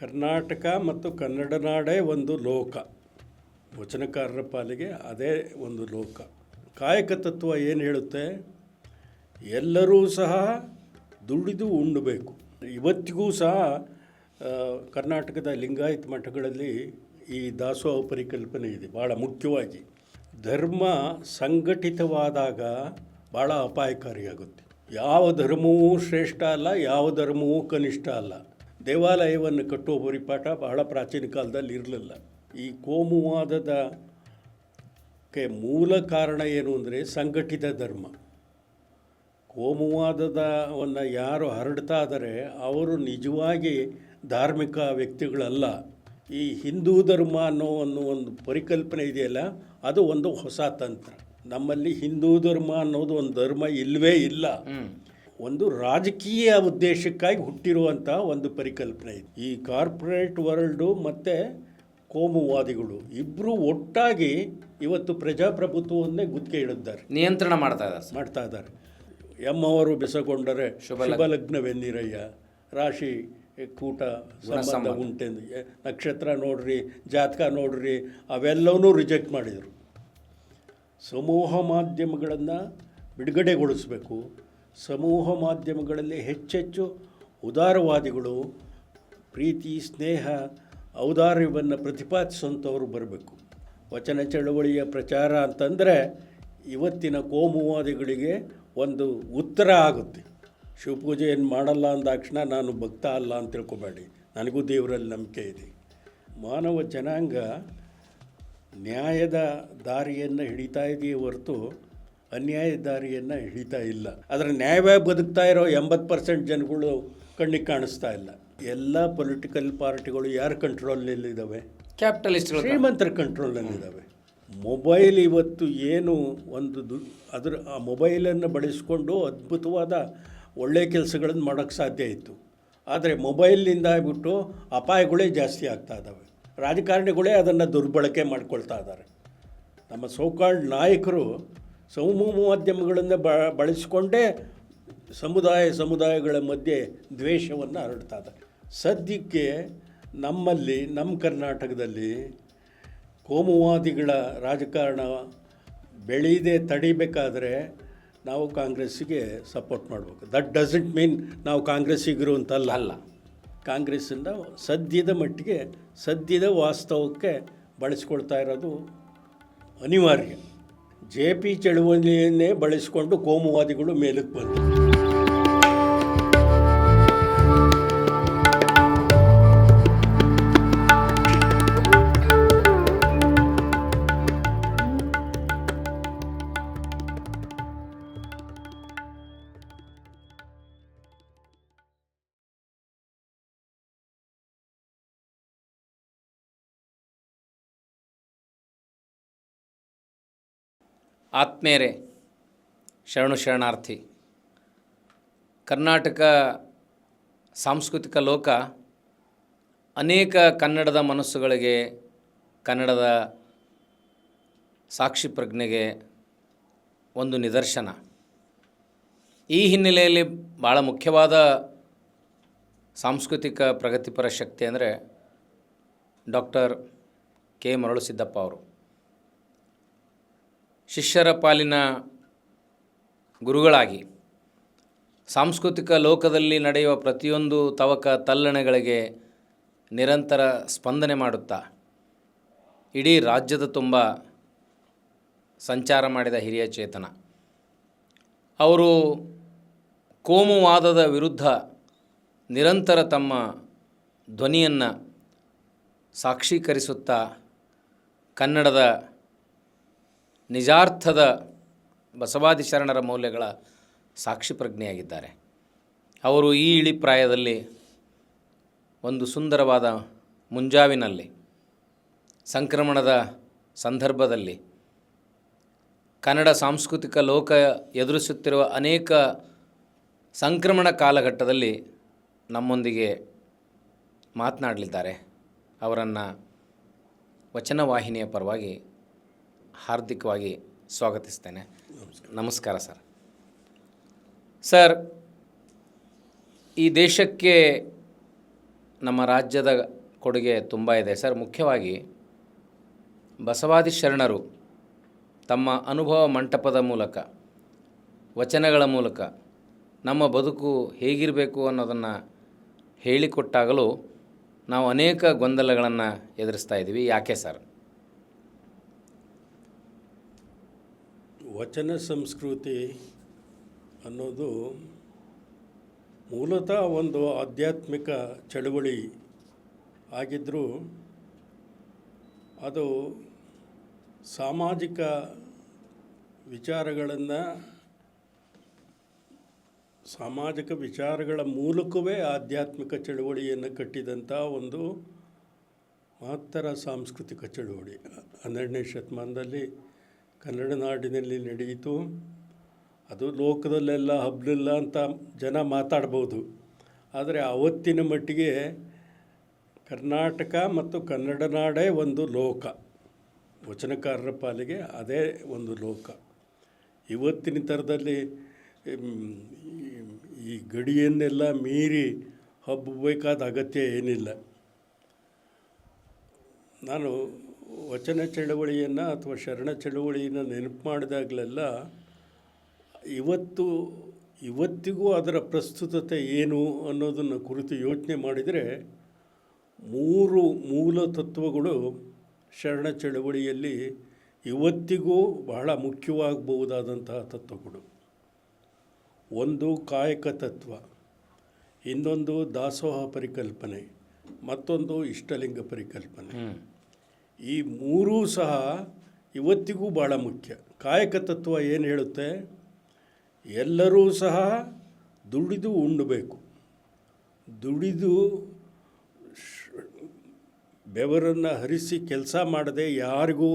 ಕರ್ನಾಟಕ ಮತ್ತು ಕನ್ನಡ ನಾಡೇ ಒಂದು ಲೋಕ. ವಚನಕಾರರ ಪಾಲಿಗೆ ಅದೇ ಒಂದು ಲೋಕ. ಕಾಯಕ ತತ್ವ ಏನು ಹೇಳುತ್ತೆ? ಎಲ್ಲರೂ ಸಹ ದುಡಿದು ಉಣ್ಣಬೇಕು. ಇವತ್ತಿಗೂ ಸಹ ಕರ್ನಾಟಕದ ಲಿಂಗಾಯತ ಮಠಗಳಲ್ಲಿ ಈ ದಾಸೋಹ ಪರಿಕಲ್ಪನೆ ಇದೆ. ಭಾಳ ಮುಖ್ಯವಾಗಿ ಧರ್ಮ ಸಂಘಟಿತವಾದಾಗ ಭಾಳ ಅಪಾಯಕಾರಿಯಾಗುತ್ತೆ. ಯಾವ ಧರ್ಮವೂ ಶ್ರೇಷ್ಠ ಅಲ್ಲ, ಯಾವ ಧರ್ಮವೂ ಕನಿಷ್ಠ ಅಲ್ಲ. ದೇವಾಲಯವನ್ನು ಕಟ್ಟುವ ಪರಿಪಾಠ ಬಹಳ ಪ್ರಾಚೀನ ಕಾಲದಲ್ಲಿ ಇರಲಿಲ್ಲ. ಈ ಕೋಮುವಾದಕ್ಕೆ ಮೂಲ ಕಾರಣ ಏನು ಅಂದರೆ ಸಂಘಟಿತ ಧರ್ಮ. ಕೋಮುವಾದವನ್ನು ಯಾರು ಹರಡ್ತಾ ಇದ್ದಾರೆ ಅವರು ನಿಜವಾಗಿ ಧಾರ್ಮಿಕ ವ್ಯಕ್ತಿಗಳಲ್ಲ. ಈ ಹಿಂದೂ ಧರ್ಮ ಅನ್ನೋ ಒಂದು ಪರಿಕಲ್ಪನೆ ಇದೆಯಲ್ಲ, ಅದು ಒಂದು ಹೊಸ ತಂತ್ರ. ನಮ್ಮಲ್ಲಿ ಹಿಂದೂ ಧರ್ಮ ಅನ್ನೋದು ಒಂದು ಧರ್ಮ ಇಲ್ಲವೇ ಇಲ್ಲ. ಒಂದು ರಾಜಕೀಯ ಉದ್ದೇಶಕ್ಕಾಗಿ ಹುಟ್ಟಿರುವಂಥ ಒಂದು ಪರಿಕಲ್ಪನೆ ಇದೆ. ಈ ಕಾರ್ಪೊರೇಟ್ ವರ್ಲ್ಡು ಮತ್ತು ಕೋಮುವಾದಿಗಳು ಇಬ್ಬರು ಒಟ್ಟಾಗಿ ಇವತ್ತು ಪ್ರಜಾಪ್ರಭುತ್ವವನ್ನೇ ಗುತ್ತಿಗೆ ಇಡಿದ್ದಾರೆ, ನಿಯಂತ್ರಣ ಮಾಡ್ತಾ ಇದ್ದಾರೆ. ಎಮ್ಮವರು ಬೆಸಗೊಂಡರೆ ಶುಭ ಲಗ್ನವೆನ್ನಿರಯ್ಯ, ರಾಶಿ ಕೂಟ ಸಂಬಂಧ ಉಂಟೆಂದು, ನಕ್ಷತ್ರ ನೋಡ್ರಿ, ಜಾತಕ ನೋಡ್ರಿ, ಅವೆಲ್ಲವನ್ನೂ ರಿಜೆಕ್ಟ್ ಮಾಡಿದರು. ಸಮೂಹ ಮಾಧ್ಯಮಗಳನ್ನು ಬಿಡುಗಡೆಗೊಳಿಸಬೇಕು. ಸಮೂಹ ಮಾಧ್ಯಮಗಳಲ್ಲಿ ಹೆಚ್ಚೆಚ್ಚು ಉದಾರವಾದಿಗಳು, ಪ್ರೀತಿ, ಸ್ನೇಹ, ಔದಾರ್ಯವನ್ನು ಪ್ರತಿಪಾದಿಸುವಂಥವ್ರು ಬರಬೇಕು. ವಚನ ಚಳವಳಿಯ ಪ್ರಚಾರ ಅಂತಂದರೆ ಇವತ್ತಿನ ಕೋಮುವಾದಿಗಳಿಗೆ ಒಂದು ಉತ್ತರ ಆಗುತ್ತೆ. ಶಿವಪೂಜೆಯನ್ನು ಮಾಡಲ್ಲ ಅಂದಾಕ್ಷಣ ನಾನು ಭಕ್ತ ಅಲ್ಲ ಅಂತ ತಿಳ್ಕೊಬೇಡಿ, ನನಗೂ ದೇವರಲ್ಲಿ ನಂಬಿಕೆ ಇದೆ. ಮಾನವ ಜನಾಂಗ ನ್ಯಾಯದ ದಾರಿಯನ್ನು ಹಿಡಿತಾ ಇದೆಯೇ ಹೊರತು ಅನ್ಯಾಯದ ದಾರಿಯನ್ನು ಹಿಡಿತಾ ಇಲ್ಲ. ಆದರೆ ನ್ಯಾಯವಾಗಿ ಬದುಕ್ತಾ ಇರೋ 80% ಜನಗಳು ಕಣ್ಣಿಗೆ ಕಾಣಿಸ್ತಾ ಇಲ್ಲ. ಎಲ್ಲ ಪೊಲಿಟಿಕಲ್ ಪಾರ್ಟಿಗಳು ಯಾರ ಕಂಟ್ರೋಲ್ನಲ್ಲಿದ್ದಾವೆ? ಕ್ಯಾಪಿಟಲಿಸ್ಟ್ಗಳು, ಶ್ರೀಮಂತರ ಕಂಟ್ರೋಲ್ನಲ್ಲಿದ್ದಾವೆ. ಮೊಬೈಲ್ ಇವತ್ತು ಏನು ಒಂದು ಆ ಮೊಬೈಲನ್ನು ಬಳಸಿಕೊಂಡು ಅದ್ಭುತವಾದ ಒಳ್ಳೆಯ ಕೆಲಸಗಳನ್ನು ಮಾಡೋಕ್ಕೆ ಸಾಧ್ಯ ಇತ್ತು. ಆದರೆ ಮೊಬೈಲ್ನಿಂದ ಆಗ್ಬಿಟ್ಟು ಅಪಾಯಗಳೇ ಜಾಸ್ತಿ ಆಗ್ತಾ ಇದ್ದಾವೆ. ರಾಜಕಾರಣಿಗಳೇ ಅದನ್ನು ದುರ್ಬಳಕೆ ಮಾಡ್ಕೊಳ್ತಾ ಇದ್ದಾರೆ. ನಮ್ಮ ಸೋಕಾಲ್ಡ್ ನಾಯಕರು ಸಮೂಹ ಮಾಧ್ಯಮಗಳನ್ನು ಬಳಸಿಕೊಂಡೇ ಸಮುದಾಯಗಳ ಮಧ್ಯೆ ದ್ವೇಷವನ್ನು ಹರಡ್ತಾ ಇದ್ದಾರೆ. ಸದ್ಯಕ್ಕೆ ನಮ್ಮ ಕರ್ನಾಟಕದಲ್ಲಿ ಕೋಮುವಾದಿಗಳ ರಾಜಕಾರಣ ಬೆಳೀದೆ ತಡಿಬೇಕಾದ್ರೆ ನಾವು ಕಾಂಗ್ರೆಸ್ಸಿಗೆ ಸಪೋರ್ಟ್ ಮಾಡಬೇಕು. ದಟ್ ಡಸಂಟ್ ಮೀನ್ ನಾವು ಕಾಂಗ್ರೆಸ್ಸಿಗರು ಅಂತಲ್ಲ. ಕಾಂಗ್ರೆಸ್ಸಿಂದ ಸದ್ಯದ ಮಟ್ಟಿಗೆ ಸದ್ಯದ ವಾಸ್ತವಕ್ಕೆ ಬಳಸ್ಕೊಳ್ತಾ ಇರೋದು ಅನಿವಾರ್ಯ. JP ಚಳುವಳಿಯನ್ನೇ ಬಳಸಿಕೊಂಡು ಕೋಮುವಾದಿಗಳು ಮೇಲಕ್ಕೆ ಬಂದರು. ಆತ್ಮೇರೆ, ಶರಣಾರ್ಥಿ. ಕರ್ನಾಟಕ ಸಾಂಸ್ಕೃತಿಕ ಲೋಕ ಅನೇಕ ಕನ್ನಡದ ಮನಸ್ಸುಗಳಿಗೆ, ಕನ್ನಡದ ಸಾಕ್ಷಿ ಪ್ರಜ್ಞೆಗೆ ಒಂದು ನಿದರ್ಶನ. ಈ ಹಿನ್ನೆಲೆಯಲ್ಲಿ ಭಾಳ ಮುಖ್ಯವಾದ ಸಾಂಸ್ಕೃತಿಕ ಪ್ರಗತಿಪರ ಶಕ್ತಿ ಅಂದರೆ ಡಾಕ್ಟರ್ ಕೆ ಮರಳುಸಿದ್ದಪ್ಪ ಅವರು. ಶಿಷ್ಯರ ಪಾಲಿನ ಗುರುಗಳಾಗಿ ಸಾಂಸ್ಕೃತಿಕ ಲೋಕದಲ್ಲಿ ನಡೆಯುವ ಪ್ರತಿಯೊಂದು ತವಕ ತಲ್ಲಣೆಗಳಿಗೆ ನಿರಂತರ ಸ್ಪಂದನೆ ಮಾಡುತ್ತಾ ಇಡೀ ರಾಜ್ಯದ ತುಂಬ ಸಂಚಾರ ಮಾಡಿದ ಹಿರಿಯ ಚೇತನ ಅವರು. ಕೋಮುವಾದದ ವಿರುದ್ಧ ನಿರಂತರ ತಮ್ಮ ಧ್ವನಿಯನ್ನು ಸಾಕ್ಷೀಕರಿಸುತ್ತಾ ಕನ್ನಡದ ನಿಜಾರ್ಥದ ಬಸವಾದಿ ಶರಣರ ಮೌಲ್ಯಗಳ ಸಾಕ್ಷಿ ಪ್ರಜ್ಞೆಯಾಗಿದ್ದಾರೆ. ಅವರು ಈ ಇಳಿಪ್ರಾಯದಲ್ಲಿ ಒಂದು ಸುಂದರವಾದ ಮುಂಜಾವಿನಲ್ಲಿ, ಸಂಕ್ರಮಣದ ಸಂದರ್ಭದಲ್ಲಿ ಕನ್ನಡ ಸಾಂಸ್ಕೃತಿಕ ಲೋಕ ಎದುರಿಸುತ್ತಿರುವ ಅನೇಕ ಸಂಕ್ರಮಣ ಕಾಲಘಟ್ಟದಲ್ಲಿ ನಮ್ಮೊಂದಿಗೆ ಮಾತನಾಡಲಿದ್ದಾರೆ. ಅವರನ್ನು ವಚನವಾಹಿನಿಯ ಪರವಾಗಿ ಹಾರ್ದಿಕವಾಗಿ ಸ್ವಾಗತಿಸ್ತೇನೆ. ನಮಸ್ಕಾರ ಸರ್. ಈ ದೇಶಕ್ಕೆ ನಮ್ಮ ರಾಜ್ಯದ ಕೊಡುಗೆ ತುಂಬ ಇದೆ ಸರ್. ಮುಖ್ಯವಾಗಿ ಬಸವಾದಿ ಶರಣರು ತಮ್ಮ ಅನುಭವ ಮಂಟಪದ ಮೂಲಕ, ವಚನಗಳ ಮೂಲಕ ನಮ್ಮ ಬದುಕು ಹೇಗಿರಬೇಕು ಅನ್ನೋದನ್ನು ಹೇಳಿಕೊಟ್ಟಾಗಲೂ ನಾವು ಅನೇಕ ಗೊಂದಲಗಳನ್ನು ಎದುರಿಸ್ತಾ ಇದ್ದೀವಿ. ಯಾಕೆ ಸರ್? ವಚನ ಸಂಸ್ಕೃತಿ ಅನ್ನೋದು ಮೂಲತಃ ಒಂದು ಆಧ್ಯಾತ್ಮಿಕ ಚಳುವಳಿ ಆಗಿದ್ದರೂ ಅದು ಸಾಮಾಜಿಕ ವಿಚಾರಗಳ ಮೂಲಕವೇ ಆಧ್ಯಾತ್ಮಿಕ ಚಳುವಳಿಯನ್ನು ಕಟ್ಟಿದಂಥ ಒಂದು ಮಹತ್ತರ ಸಾಂಸ್ಕೃತಿಕ ಚಳುವಳಿ 12ನೇ ಶತಮಾನದಲ್ಲಿ ಕನ್ನಡ ನಾಡಿನಲ್ಲಿ ನಡೆಯಿತು. ಅದು ಲೋಕದಲ್ಲೆಲ್ಲ ಹಬ್ಬಲಿಲ್ಲ ಅಂತ ಜನ ಮಾತಾಡ್ಬೋದು, ಆದರೆ ಆವತ್ತಿನ ಮಟ್ಟಿಗೆ ಕರ್ನಾಟಕ ಮತ್ತು ಕನ್ನಡ ನಾಡೇ ಒಂದು ಲೋಕ. ವಚನಕಾರರ ಪಾಲಿಗೆ ಅದೇ ಒಂದು ಲೋಕ. ಇವತ್ತಿನ ಥರದಲ್ಲಿ ಈ ಗಡಿಯನ್ನೆಲ್ಲ ಮೀರಿ ಹಬ್ಬಬೇಕಾದ ಅಗತ್ಯ ಏನಿಲ್ಲ. ನಾನು ವಚನ ಚಳವಳಿಯನ್ನು ಅಥವಾ ಶರಣ ಚಳವಳಿಯನ್ನು ನೆನಪು ಮಾಡಿದಾಗಲೆಲ್ಲ ಇವತ್ತಿಗೂ ಅದರ ಪ್ರಸ್ತುತತೆ ಏನು ಅನ್ನೋದನ್ನು ಕುರಿತು ಯೋಚನೆ ಮಾಡಿದರೆ 3 ಮೂಲ ತತ್ವಗಳು ಶರಣ ಚಳವಳಿಯಲ್ಲಿ ಇವತ್ತಿಗೂ ಬಹಳ ಮುಖ್ಯವಾಗಬಹುದಾದಂತಹ ತತ್ವಗಳು. ಒಂದು ಕಾಯಕ ತತ್ವ, ಇನ್ನೊಂದು ದಾಸೋಹ ಪರಿಕಲ್ಪನೆ, ಮತ್ತೊಂದು ಇಷ್ಟಲಿಂಗ ಪರಿಕಲ್ಪನೆ. ಈ 3 ಸಹ ಇವತ್ತಿಗೂ ಭಾಳ ಮುಖ್ಯ. ಕಾಯಕ ತತ್ವ ಏನು ಹೇಳುತ್ತೆ? ಎಲ್ಲರೂ ಸಹ ದುಡಿದು ಉಣ್ಣಬೇಕು, ದುಡಿದು ಬೆವರನ್ನು ಹರಿಸಿ ಕೆಲಸ ಮಾಡದೆ ಯಾರಿಗೂ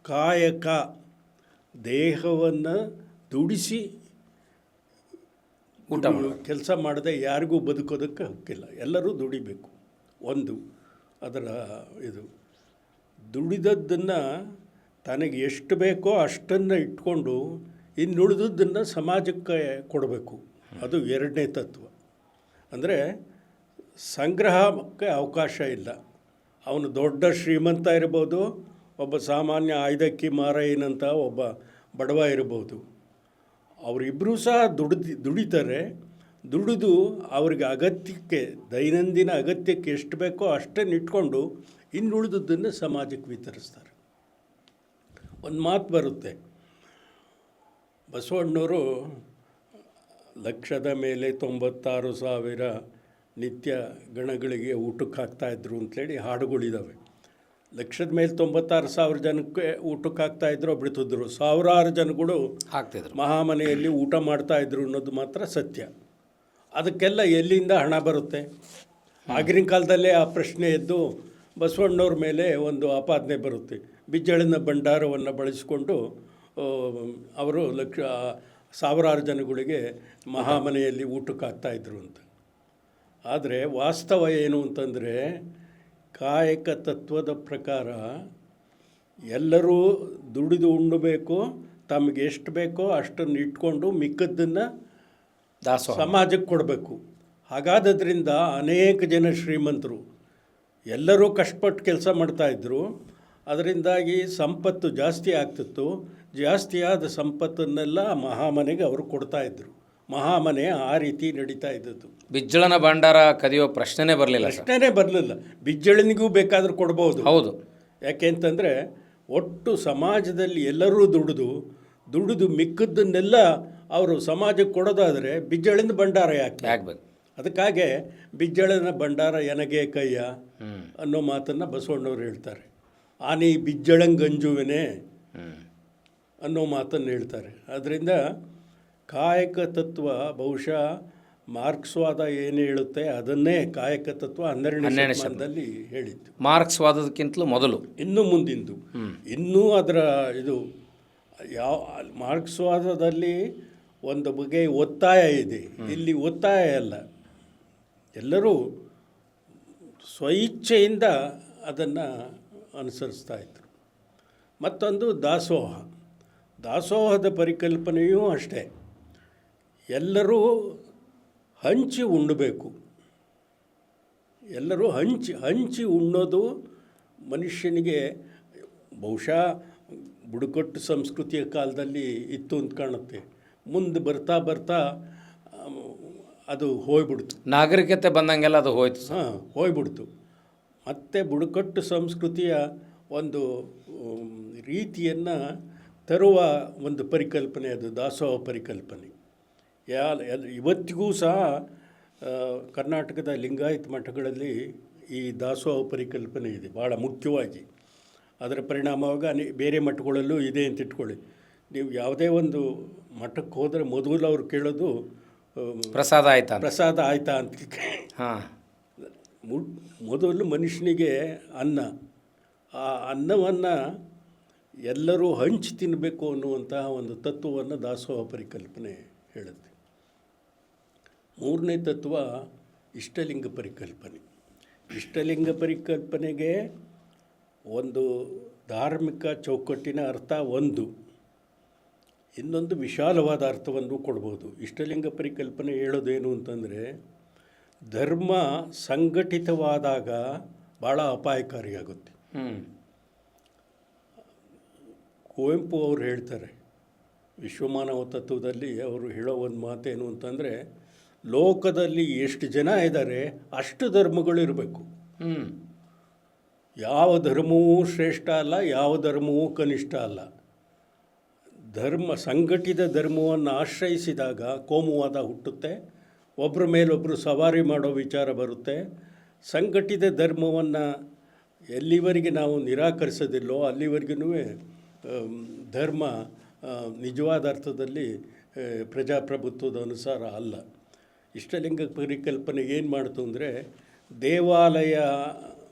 ಕಾಯಕ ದೇಹವನ್ನು ದುಡಿಸಿ ಕೆಲಸ ಮಾಡದೆ ಯಾರಿಗೂ ಬದುಕೋದಕ್ಕೆ ಹಕ್ಕಿಲ್ಲ. ಎಲ್ಲರೂ ದುಡಿಬೇಕು. ಒಂದು ಅದರ ಇದು ದುಡಿದದ್ದನ್ನು ತನಗೆ ಎಷ್ಟು ಬೇಕೋ ಅಷ್ಟನ್ನು ಇಟ್ಕೊಂಡು ಇನ್ನುಳಿದದ್ದನ್ನು ಸಮಾಜಕ್ಕೆ ಕೊಡಬೇಕು. ಅದು 2ನೇ ತತ್ವ. ಅಂದರೆ ಸಂಗ್ರಹಕ್ಕೆ ಅವಕಾಶ ಇಲ್ಲ. ಅವನು ದೊಡ್ಡ ಶ್ರೀಮಂತ ಇರ್ಬೋದು, ಒಬ್ಬ ಸಾಮಾನ್ಯ ಆಯ್ದಕ್ಕಿ ಮಾರಾಯನಂತ ಒಬ್ಬ ಬಡವ ಇರ್ಬೋದು. ಅವರಿಬ್ಬರೂ ಸಹ ದುಡಿತಾರೆ. ದುಡಿದು ಅವ್ರಿಗೆ ಅಗತ್ಯಕ್ಕೆ, ದೈನಂದಿನ ಅಗತ್ಯಕ್ಕೆ ಎಷ್ಟು ಬೇಕೋ ಅಷ್ಟನ್ನು ಇಟ್ಕೊಂಡು ಇನ್ನುಳಿದದ್ದನ್ನು ಸಮಾಜಕ್ಕೆ ವಿತರಿಸ್ತಾರೆ. ಒಂದು ಮಾತು ಬರುತ್ತೆ, ಬಸವಣ್ಣವರು 1,00,000 ಮೇಲೆ 96,000 ನಿತ್ಯ ಗಣಗಳಿಗೆ ಊಟಕ್ಕೆ ಹಾಕ್ತಾಯಿದ್ರು ಅಂಥೇಳಿ ಹಾಡುಗಳಿದ್ದಾವೆ. 1,00,000 ಮೇಲೆ 96,000 ಜನಕ್ಕೆ ಊಟಕ್ಕೆ ಹಾಕ್ತಾಯಿದ್ರು, ಬಿಡ್ತಿದ್ರು. ಸಾವಿರಾರು ಜನಗಳು ಹಾಕ್ತಿದ್ರು, ಮಹಾಮನೆಯಲ್ಲಿ ಊಟ ಮಾಡ್ತಾಯಿದ್ರು ಅನ್ನೋದು ಮಾತ್ರ ಸತ್ಯ. ಅದಕ್ಕೆಲ್ಲ ಎಲ್ಲಿಂದ ಹಣ ಬರುತ್ತೆ? ಆಗಿನ ಕಾಲದಲ್ಲೇ ಆ ಪ್ರಶ್ನೆ ಎದ್ದು ಬಸವಣ್ಣವ್ರ ಮೇಲೆ ಒಂದು ಆಪಾದನೆ ಬರುತ್ತೆ. ಬಿಜ್ಜಳನ ಭಂಡಾರವನ್ನು ಬಳಸಿಕೊಂಡು ಅವರು ಸಾವಿರಾರು ಜನಗಳಿಗೆ ಮಹಾಮನೆಯಲ್ಲಿ ಊಟಕ್ಕೆ ಹಾಕ್ತಾಯಿದ್ರು ಅಂತ. ಆದರೆ ವಾಸ್ತವ ಏನು ಅಂತಂದರೆ, ಕಾಯಕ ತತ್ವದ ಪ್ರಕಾರ ಎಲ್ಲರೂ ದುಡಿದು ಉಣ್ಣಬೇಕು, ತಮಗೆ ಎಷ್ಟು ಬೇಕೋ ಅಷ್ಟನ್ನು ಇಟ್ಕೊಂಡು ಮಿಕ್ಕದ್ದನ್ನು ಸಮಾಜಕ್ಕೆ ಕೊಡಬೇಕು. ಹಾಗಾದ್ದರಿಂದ ಅನೇಕ ಜನ ಶ್ರೀಮಂತರು ಎಲ್ಲರೂ ಕಷ್ಟಪಟ್ಟು ಕೆಲಸ ಮಾಡ್ತಾಯಿದ್ರು. ಅದರಿಂದಾಗಿ ಸಂಪತ್ತು ಜಾಸ್ತಿ ಆಗ್ತಿತ್ತು. ಜಾಸ್ತಿಯಾದ ಸಂಪತ್ತನ್ನೆಲ್ಲ ಮಹಾಮನೆಗೆ ಅವರು ಕೊಡ್ತಾಯಿದ್ರು. ಮಹಾಮನೆ ಆ ರೀತಿ ನಡೀತಾ ಇದ್ದದ್ದು. ಬಿಜ್ಜಳನ ಭಂಡಾರ ಕದಿಯೋ ಪ್ರಶ್ನೆನೇ ಬರಲಿಲ್ಲ. ಬಿಜ್ಜಳನಿಗೂ ಬೇಕಾದರೂ ಕೊಡ್ಬೋದು. ಹೌದು. ಯಾಕೆ ಅಂತಂದರೆ ಒಟ್ಟು ಸಮಾಜದಲ್ಲಿ ಎಲ್ಲರೂ ದುಡಿದು ಮಿಕ್ಕದ್ದನ್ನೆಲ್ಲ ಅವರು ಸಮಾಜಕ್ಕೆ ಕೊಡೋದಾದರೆ ಬಿಜ್ಜಳನ ಭಂಡಾರ ಯಾಕೆ ಆಗಬೇಕು? ಅದಕ್ಕಾಗೆ ಬಿಜ್ಜಳನ ಭಂಡಾರ ಎನಗೆ ಕಯ್ಯ ಅನ್ನೋ ಮಾತನ್ನು ಬಸವಣ್ಣವ್ರು ಹೇಳ್ತಾರೆ. ಆನೆ ಬಿಜ್ಜಳಂಗಂಜುವೆನೆ ಅನ್ನೋ ಮಾತನ್ನು ಹೇಳ್ತಾರೆ. ಅದರಿಂದ ಕಾಯಕ ತತ್ವ ಬಹುಶಃ ಮಾರ್ಕ್ಸ್ವಾದ ಏನು ಹೇಳುತ್ತೆ ಅದನ್ನೇ ಕಾಯಕ ತತ್ವ 12ನೇ ಶತಮಾನದಲ್ಲಿ ಹೇಳಿದ್ದು. ಮಾರ್ಕ್ಸ್ವಾದಕ್ಕಿಂತಲೂ ಮೊದಲು, ಇನ್ನೂ ಮುಂದಿಂದು, ಇನ್ನೂ ಅದರ ಇದು ಮಾರ್ಕ್ಸ್ವಾದದಲ್ಲಿ ಒಂದು ಬಗೆ ಒತ್ತಾಯ ಇದೆ. ಇಲ್ಲಿ ಒತ್ತಾಯ ಅಲ್ಲ, ಎಲ್ಲರೂ ಸ್ವಇಚ್ಛೆಯಿಂದ ಅದನ್ನು ಅನುಸರಿಸ್ತಾ ಇದ್ದರು. ಮತ್ತೊಂದು ದಾಸೋಹದ ಪರಿಕಲ್ಪನೆಯೂ ಅಷ್ಟೇ. ಎಲ್ಲರೂ ಹಂಚಿ ಉಣ್ಣಬೇಕು. ಎಲ್ಲರೂ ಹಂಚಿ ಉಣ್ಣೋದು ಮನುಷ್ಯನಿಗೆ ಬಹುಶಃ ಬುಡಕಟ್ಟು ಸಂಸ್ಕೃತಿಯ ಕಾಲದಲ್ಲಿ ಇತ್ತು ಅಂತ ಕಾಣುತ್ತೆ. ಮುಂದೆ ಬರ್ತಾ ಬರ್ತಾ ಅದು ಹೋಗ್ಬಿಡ್ತು. ನಾಗರಿಕತೆ ಬಂದಂಗೆಲ್ಲ ಅದು ಹೋಯ್ತು. ಹೋಗ್ಬಿಡ್ತು. ಮತ್ತು ಬುಡಕಟ್ಟು ಸಂಸ್ಕೃತಿಯ ಒಂದು ರೀತಿಯನ್ನು ತರುವ ಒಂದು ಪರಿಕಲ್ಪನೆ ಅದು ದಾಸೋಹ ಪರಿಕಲ್ಪನೆ. ಇವತ್ತಿಗೂ ಸಹ ಕರ್ನಾಟಕದ ಲಿಂಗಾಯತ ಮಠಗಳಲ್ಲಿ ಈ ದಾಸೋಹ ಪರಿಕಲ್ಪನೆ ಇದೆ ಭಾಳ ಮುಖ್ಯವಾಗಿ. ಅದರ ಪರಿಣಾಮವಾಗಿ ಬೇರೆ ಮಠಗಳಲ್ಲೂ ಇದೆ ಅಂತ ಇಟ್ಕೊಳ್ಳಿ. ನೀವು ಯಾವುದೇ ಒಂದು ಮಠಕ್ಕೆ ಹೋದರೆ ಮೊದಲು ಅವ್ರು ಕೇಳೋದು ಪ್ರಸಾದ ಆಯ್ತಾ ಅಂತ. ಹಾಂ, ಮೊದಲು ಮನುಷ್ಯನಿಗೆ ಅನ್ನ, ಆ ಅನ್ನವನ್ನು ಎಲ್ಲರೂ ಹಂಚಿ ತಿನ್ನಬೇಕು ಅನ್ನುವಂತಹ ಒಂದು ತತ್ವವನ್ನು ದಾಸೋಹ ಪರಿಕಲ್ಪನೆ ಹೇಳುತ್ತೆ. ಮೂರನೇ ತತ್ವ ಇಷ್ಟಲಿಂಗ ಪರಿಕಲ್ಪನೆ. ಇಷ್ಟಲಿಂಗ ಪರಿಕಲ್ಪನೆಗೆ ಒಂದು ಧಾರ್ಮಿಕ ಚೌಕಟ್ಟಿನ ಅರ್ಥ ಒಂದು, ಇನ್ನೊಂದು ವಿಶಾಲವಾದ ಅರ್ಥವನ್ನು ಕೊಡ್ಬೋದು. ಇಷ್ಟಲಿಂಗ ಪರಿಕಲ್ಪನೆ ಹೇಳೋದೇನು ಅಂತಂದರೆ, ಧರ್ಮ ಸಂಘಟಿತವಾದಾಗ ಭಾಳ ಅಪಾಯಕಾರಿಯಾಗುತ್ತೆ. ಕುವೆಂಪು ಅವರು ಹೇಳ್ತಾರೆ ವಿಶ್ವಮಾನವ ತತ್ವದಲ್ಲಿ, ಅವರು ಹೇಳೋ ಒಂದು ಮಾತೇನು ಅಂತಂದರೆ, ಲೋಕದಲ್ಲಿ ಎಷ್ಟು ಜನ ಇದ್ದಾರೆ ಅಷ್ಟು ಧರ್ಮಗಳಿರಬೇಕು. ಯಾವ ಧರ್ಮವೂ ಶ್ರೇಷ್ಠ ಅಲ್ಲ, ಯಾವ ಧರ್ಮವೂ ಕನಿಷ್ಠ ಅಲ್ಲ. ಸಂಘಟಿತ ಧರ್ಮವನ್ನು ಆಶ್ರಯಿಸಿದಾಗ ಕೋಮುವಾದ ಹುಟ್ಟುತ್ತೆ, ಒಬ್ಬರ ಮೇಲೊಬ್ಬರು ಸವಾರಿ ಮಾಡೋ ವಿಚಾರ ಬರುತ್ತೆ. ಸಂಘಟಿತ ಧರ್ಮವನ್ನು ಎಲ್ಲಿವರೆಗೆ ನಾವು ನಿರಾಕರಿಸೋದಿಲ್ಲೋ ಅಲ್ಲಿವರೆಗೂ ಧರ್ಮ ನಿಜವಾದ ಅರ್ಥದಲ್ಲಿ ಪ್ರಜಾಪ್ರಭುತ್ವದ ಅನುಸಾರ ಅಲ್ಲ. ಇಷ್ಟಲಿಂಗ ಪರಿಕಲ್ಪನೆ ಏನು ಮಾಡ್ತು ಅಂದರೆ, ದೇವಾಲಯ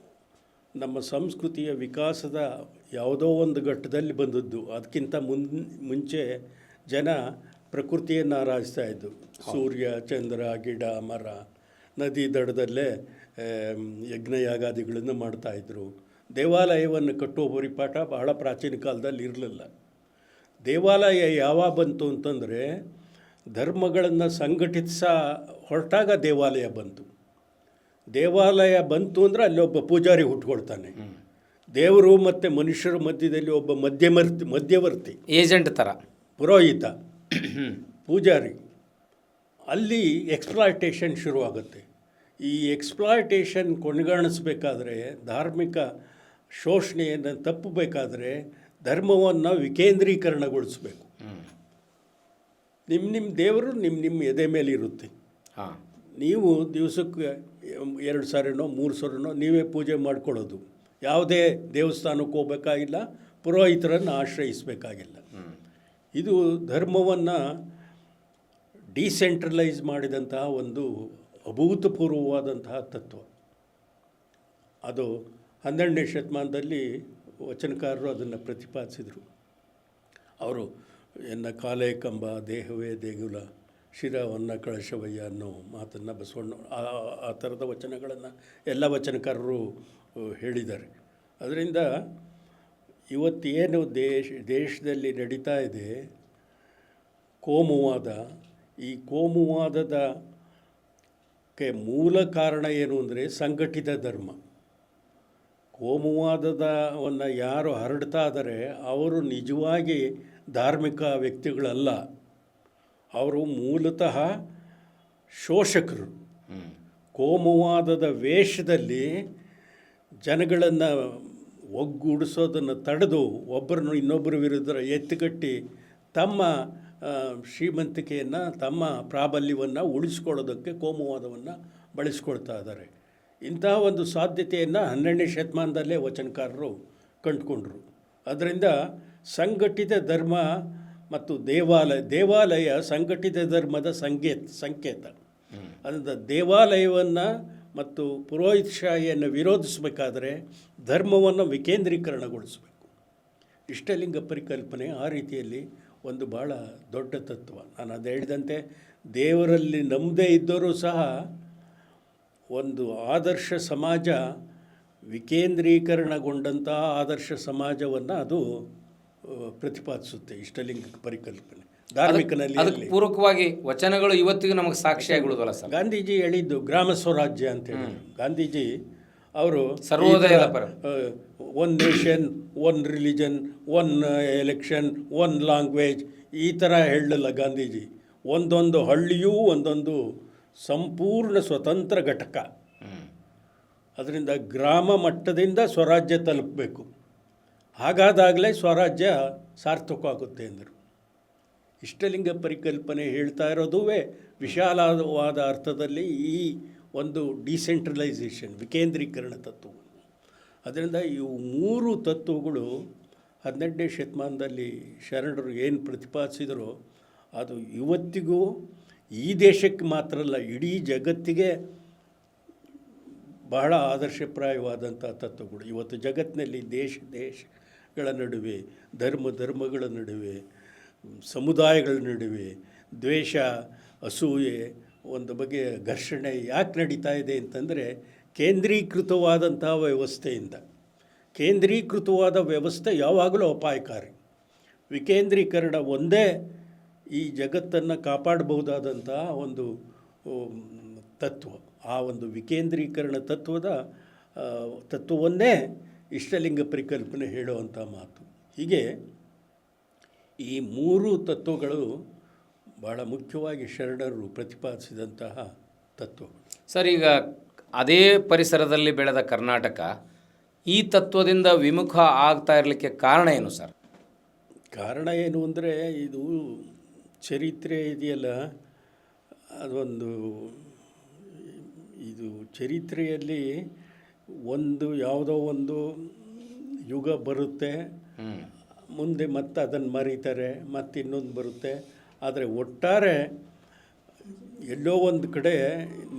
ನಮ್ಮ ಸಂಸ್ಕೃತಿಯ ವಿಕಾಸದ ಯಾವುದೋ ಒಂದು ಘಟ್ಟದಲ್ಲಿ ಬಂದದ್ದು. ಅದಕ್ಕಿಂತ ಮುಂಚೆ ಜನ ಪ್ರಕೃತಿಯನ್ನು ಆರಾಧಿಸ್ತಾ ಇದ್ದು. ಸೂರ್ಯ, ಚಂದ್ರ, ಗಿಡ, ಮರ, ನದಿ ದಡದಲ್ಲೇ ಯಜ್ಞಯಾಗಾದಿಗಳನ್ನು ಮಾಡ್ತಾಯಿದ್ರು. ದೇವಾಲಯವನ್ನು ಕಟ್ಟುವ ಪರಿಪಾಠ ಬಹಳ ಪ್ರಾಚೀನ ಕಾಲದಲ್ಲಿ ಇರಲಿಲ್ಲ. ದೇವಾಲಯ ಯಾವಾಗ ಬಂತು ಅಂತಂದರೆ, ಧರ್ಮಗಳನ್ನು ಹೊರಟಾಗ ದೇವಾಲಯ ಬಂತು. ದೇವಾಲಯ ಬಂತು ಅಂದರೆ ಅಲ್ಲಿ ಒಬ್ಬ ಪೂಜಾರಿ ಹುಟ್ಕೊಳ್ತಾನೆ. ದೇವರು ಮತ್ತು ಮನುಷ್ಯರ ಮಧ್ಯದಲ್ಲಿ ಒಬ್ಬ ಮಧ್ಯವರ್ತಿ, ಏಜೆಂಟ್ ಥರ, ಪುರೋಹಿತ, ಪೂಜಾರಿ. ಅಲ್ಲಿ ಎಕ್ಸ್ಪ್ಲಾಯ್ಟೇಷನ್ ಶುರುವಾಗುತ್ತೆ. ಈ ಎಕ್ಸ್ಪ್ಲಾಯ್ಟೇಷನ್ ಕೊನೆಗಾಣಿಸ್ಬೇಕಾದ್ರೆ, ಧಾರ್ಮಿಕ ಶೋಷಣೆಯನ್ನು ತಪ್ಪಬೇಕಾದ್ರೆ ಧರ್ಮವನ್ನು ವಿಕೇಂದ್ರೀಕರಣಗೊಳಿಸಬೇಕು. ನಿಮ್ಮ ದೇವರು ನಿಮ್ಮ ಎದೆ ಮೇಲೆ ಇರುತ್ತೆ. ನೀವು ದಿವಸಕ್ಕೆ 2 ಸಾರಿನೋ 3 ಸಾರಿನೋ ನೀವೇ ಪೂಜೆ ಮಾಡ್ಕೊಳ್ಳೋದು. ಯಾವುದೇ ದೇವಸ್ಥಾನಕ್ಕೆ ಹೋಗಬೇಕಾಗಿಲ್ಲ, ಪುರೋಹಿತರನ್ನು ಆಶ್ರಯಿಸಬೇಕಾಗಿಲ್ಲ. ಇದು ಧರ್ಮವನ್ನು ಡಿಸೆಂಟ್ರಲೈಸ್ ಮಾಡಿದಂತಹ ಒಂದು ಅಭೂತಪೂರ್ವವಾದಂತಹ ತತ್ವ. ಅದು 12ನೇ ಶತಮಾನದಲ್ಲಿ ವಚನಕಾರರು ಅದನ್ನು ಪ್ರತಿಪಾದಿಸಿದರು. ಅವರು ಎನ್ನ ಕಾಲೇ ಕಂಬ, ದೇಹವೇ ದೇಗುಲ, ಶಿರವನ್ನ ಕಳಶವಯ್ಯ ಅನ್ನೋ ಮಾತನ್ನು ಬಸವಣ್ಣ ಆ ಥರದ ವಚನಗಳನ್ನು ಎಲ್ಲ ವಚನಕಾರರು ಹೇಳಿದ್ದಾರೆ. ಅದರಿಂದ ಇವತ್ತೇನು ದೇಶದಲ್ಲಿ ನಡೀತಾ ಇದೆ ಕೋಮುವಾದ, ಈ ಕೋಮುವಾದದಕ್ಕೆ ಮೂಲ ಕಾರಣ ಏನು ಅಂದರೆ ಸಂಘಟಿತ ಧರ್ಮ. ಕೋಮುವಾದವನ್ನು ಯಾರು ಹರಡ್ತಾ ಇದ್ದಾರೆ ಅವರು ನಿಜವಾಗಿ ಧಾರ್ಮಿಕ ವ್ಯಕ್ತಿಗಳಲ್ಲ. ಅವರು ಮೂಲತಃ ಶೋಷಕರು. ಕೋಮುವಾದದ ವೇಷದಲ್ಲಿ ಜನಗಳನ್ನು ಒಗ್ಗೂಡಿಸೋದನ್ನು ತಡೆದು ಒಬ್ಬರನ್ನು ಇನ್ನೊಬ್ಬರ ವಿರುದ್ಧ ಎತ್ತುಗಟ್ಟಿ ತಮ್ಮ ಶ್ರೀಮಂತಿಕೆಯನ್ನು, ತಮ್ಮ ಪ್ರಾಬಲ್ಯವನ್ನು ಉಳಿಸ್ಕೊಳ್ಳೋದಕ್ಕೆ ಕೋಮುವಾದವನ್ನು ಬಳಸ್ಕೊಳ್ತಾ ಇದ್ದಾರೆ. ಇಂತಹ ಒಂದು ಸಾಧ್ಯತೆಯನ್ನು 12ನೇ ಶತಮಾನದಲ್ಲೇ ವಚನಕಾರರು ಕಂಡುಕೊಂಡರು. ಅದರಿಂದ ಸಂಘಟಿತ ಧರ್ಮ ಮತ್ತು ದೇವಾಲಯ ಸಂಘಟಿತ ಧರ್ಮದ ಸಂಕೇತ. ಅದರಿಂದ ದೇವಾಲಯವನ್ನು ಮತ್ತು ಪುರೋಹಿತಶಾಹಿಯನ್ನು ವಿರೋಧಿಸಬೇಕಾದ್ರೆ ಧರ್ಮವನ್ನು ವಿಕೇಂದ್ರೀಕರಣಗೊಳಿಸಬೇಕು. ಇಷ್ಟಲಿಂಗ ಪರಿಕಲ್ಪನೆ ಆ ರೀತಿಯಲ್ಲಿ ಒಂದು ಭಾಳ ದೊಡ್ಡ ತತ್ವ. ನಾನು ಅದು ಹೇಳಿದಂತೆ ದೇವರಲ್ಲಿ ನಂಬದೇ ಇದ್ದರೂ ಸಹ ಒಂದು ಆದರ್ಶ ಸಮಾಜ, ವಿಕೇಂದ್ರೀಕರಣಗೊಂಡಂತಹ ಆದರ್ಶ ಸಮಾಜವನ್ನು ಅದು ಪ್ರತಿಪಾದಿಸುತ್ತೆ ಇಷ್ಟಲಿಂಗ ಪರಿಕಲ್ಪನೆ. ಧಾರ್ಮಿಕನಲ್ಲಿ ಅದಕ್ಕೆ ಪೂರಕವಾಗಿ ವಚನಗಳು ಇವತ್ತಿಗೂ ನಮಗೆ ಸಾಕ್ಷಿಯಾಗಿಬಿಡುದಲ್ಲ ಸರ್. ಗಾಂಧೀಜಿ ಹೇಳಿದ್ದು ಗ್ರಾಮ ಸ್ವರಾಜ್ಯ ಅಂತ ಹೇಳಿದ್ರು. ಗಾಂಧೀಜಿ ಅವರು ಸರ್ವೋದಯದ ಪರ, one nation, one religion, one election, one language, ಈ ಥರ ಹೇಳಲಿಲ್ಲ ಗಾಂಧೀಜಿ. ಒಂದೊಂದು ಹಳ್ಳಿಯೂ ಒಂದೊಂದು ಸಂಪೂರ್ಣ ಸ್ವತಂತ್ರ ಘಟಕ. ಅದರಿಂದ ಗ್ರಾಮ ಮಟ್ಟದಿಂದ ಸ್ವರಾಜ್ಯ ತಲುಪಬೇಕು. ಹಾಗಾದಾಗಲೇ ಸ್ವರಾಜ್ಯ ಸಾರ್ಥಕವಾಗುತ್ತೆ ಎಂದರು. ಇಷ್ಟಲಿಂಗ ಪರಿಕಲ್ಪನೆ ಹೇಳ್ತಾ ಇರೋದುವೇ ವಿಶಾಲವಾದ ಅರ್ಥದಲ್ಲಿ ಈ ಒಂದು ಡಿಸೆಂಟ್ರಲೈಸೇಷನ್, ವಿಕೇಂದ್ರೀಕರಣ ತತ್ವವನ್ನು. ಅದರಿಂದ ಇವು 3 ತತ್ವಗಳು 18ನೇ ಶತಮಾನದಲ್ಲಿ ಶರಣರು ಏನು ಪ್ರತಿಪಾದಿಸಿದರೋ ಅದು ಇವತ್ತಿಗೂ ಈ ದೇಶಕ್ಕೆ ಮಾತ್ರ ಅಲ್ಲ, ಇಡೀ ಜಗತ್ತಿಗೆ ಬಹಳ ಆದರ್ಶಪ್ರಾಯವಾದಂಥ ತತ್ವಗಳು. ಇವತ್ತು ಜಗತ್ತಿನಲ್ಲಿ ದೇಶಗಳ ನಡುವೆ, ಧರ್ಮಗಳ ನಡುವೆ, ಸಮುದಾಯಗಳ ನಡುವೆ ದ್ವೇಷ, ಅಸೂಯೆ, ಒಂದು ಬಗೆಯ ಘರ್ಷಣೆ ಯಾಕೆ ನಡೀತಾ ಇದೆ ಅಂತಂದರೆ ಕೇಂದ್ರೀಕೃತವಾದಂಥ ವ್ಯವಸ್ಥೆಯಿಂದ. ಕೇಂದ್ರೀಕೃತವಾದ ವ್ಯವಸ್ಥೆ ಯಾವಾಗಲೂ ಅಪಾಯಕಾರಿ. ವಿಕೇಂದ್ರೀಕರಣ ಒಂದೇ ಈ ಜಗತ್ತನ್ನು ಕಾಪಾಡಬಹುದಾದಂಥ ಒಂದು ತತ್ವ. ಆ ಒಂದು ವಿಕೇಂದ್ರೀಕರಣ ತತ್ವವನ್ನೇ ಇಷ್ಟಲಿಂಗ ಪರಿಕಲ್ಪನೆ ಹೇಳುವಂಥ ಮಾತು. ಹೀಗೆ ಈ 3 ತತ್ವಗಳು ಭಾಳ ಮುಖ್ಯವಾಗಿ ಶರಣರು ಪ್ರತಿಪಾದಿಸಿದಂತಹ ತತ್ವಗಳು. ಸರ್, ಈಗ ಅದೇ ಪರಿಸರದಲ್ಲಿ ಬೆಳೆದ ಕರ್ನಾಟಕ ಈ ತತ್ವದಿಂದ ವಿಮುಖ ಆಗ್ತಾ ಇರಲಿಕ್ಕೆ ಕಾರಣ ಏನು ಸರ್? ಕಾರಣ ಏನು ಅಂದರೆ ಇದು ಚರಿತ್ರೆ ಇದೆಯಲ್ಲ, ಅದೊಂದು ಇದು ಚರಿತ್ರೆಯಲ್ಲಿ ಯಾವುದೋ ಒಂದು ಯುಗ ಬರುತ್ತೆ, ಮುಂದೆ ಮತ್ತೆ ಅದನ್ನು ಮರೀತಾರೆ, ಮತ್ತೆ ಇನ್ನೊಂದು ಬರುತ್ತೆ. ಆದರೆ ಒಟ್ಟಾರೆ ಎಲ್ಲೋ ಒಂದು ಕಡೆ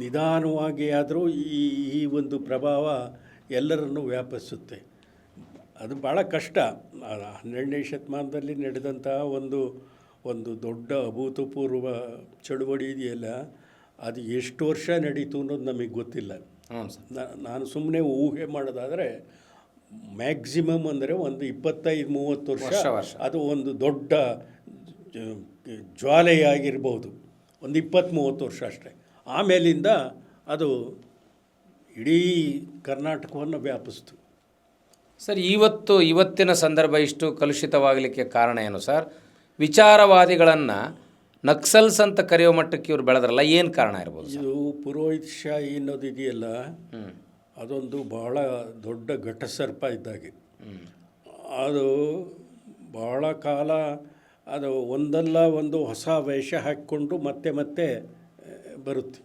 ನಿಧಾನವಾಗಿ ಆದರೂ ಈ ಒಂದು ಪ್ರಭಾವ ಎಲ್ಲರನ್ನೂ ವ್ಯಾಪಿಸುತ್ತೆ. ಅದು ಭಾಳ ಕಷ್ಟ. 12ನೇ ಶತಮಾನದಲ್ಲಿ ನಡೆದಂತಹ ಒಂದು ದೊಡ್ಡ ಅಭೂತಪೂರ್ವ ಚಳುವಳಿ ಇದೆಯಲ್ಲ, ಅದು ಎಷ್ಟು ವರ್ಷ ನಡೀತು ಅನ್ನೋದು ನಮಗೆ ಗೊತ್ತಿಲ್ಲ. ನಾನು ಸುಮ್ಮನೆ ಊಹೆ ಮಾಡೋದಾದರೆ ಮ್ಯಾಕ್ಸಿಮಮ್ ಅಂದರೆ ಒಂದು 25-30 ವರ್ಷ ಅದು ಒಂದು ದೊಡ್ಡ ಜ್ವಾಲೆಯಾಗಿರ್ಬೋದು. ಒಂದು 20-30 ವರ್ಷ ಅಷ್ಟೇ. ಆಮೇಲಿಂದ ಅದು ಇಡೀ ಕರ್ನಾಟಕವನ್ನು ವ್ಯಾಪಿಸ್ತು. ಸರ್, ಇವತ್ತಿನ ಸಂದರ್ಭ ಇಷ್ಟು ಕಲುಷಿತವಾಗಲಿಕ್ಕೆ ಕಾರಣ ಏನು ಸರ್? ವಿಚಾರವಾದಿಗಳನ್ನು ನಕ್ಸಲ್ಸ್ ಅಂತ ಕರೆಯೋ ಮಟ್ಟಕ್ಕೆ ಇವ್ರು ಬೆಳೆದ್ರಲ್ಲ, ಏನು ಕಾರಣ ಇರ್ಬೋದು? ಇದು ಪುರೋಹಿತಶಾಹಿ ಅನ್ನೋದು ಇದೆಯಲ್ಲ, ಅದೊಂದು ಭಾಳ ದೊಡ್ಡ ಘಟಸರ್ಪ ಇದ್ದಾಗೆ. ಅದು ಭಾಳ ಕಾಲ ಅದು ಒಂದಲ್ಲ ಒಂದು ಹೊಸ ವೇಷ ಹಾಕಿಕೊಂಡು ಮತ್ತೆ ಬರುತ್ತೆ.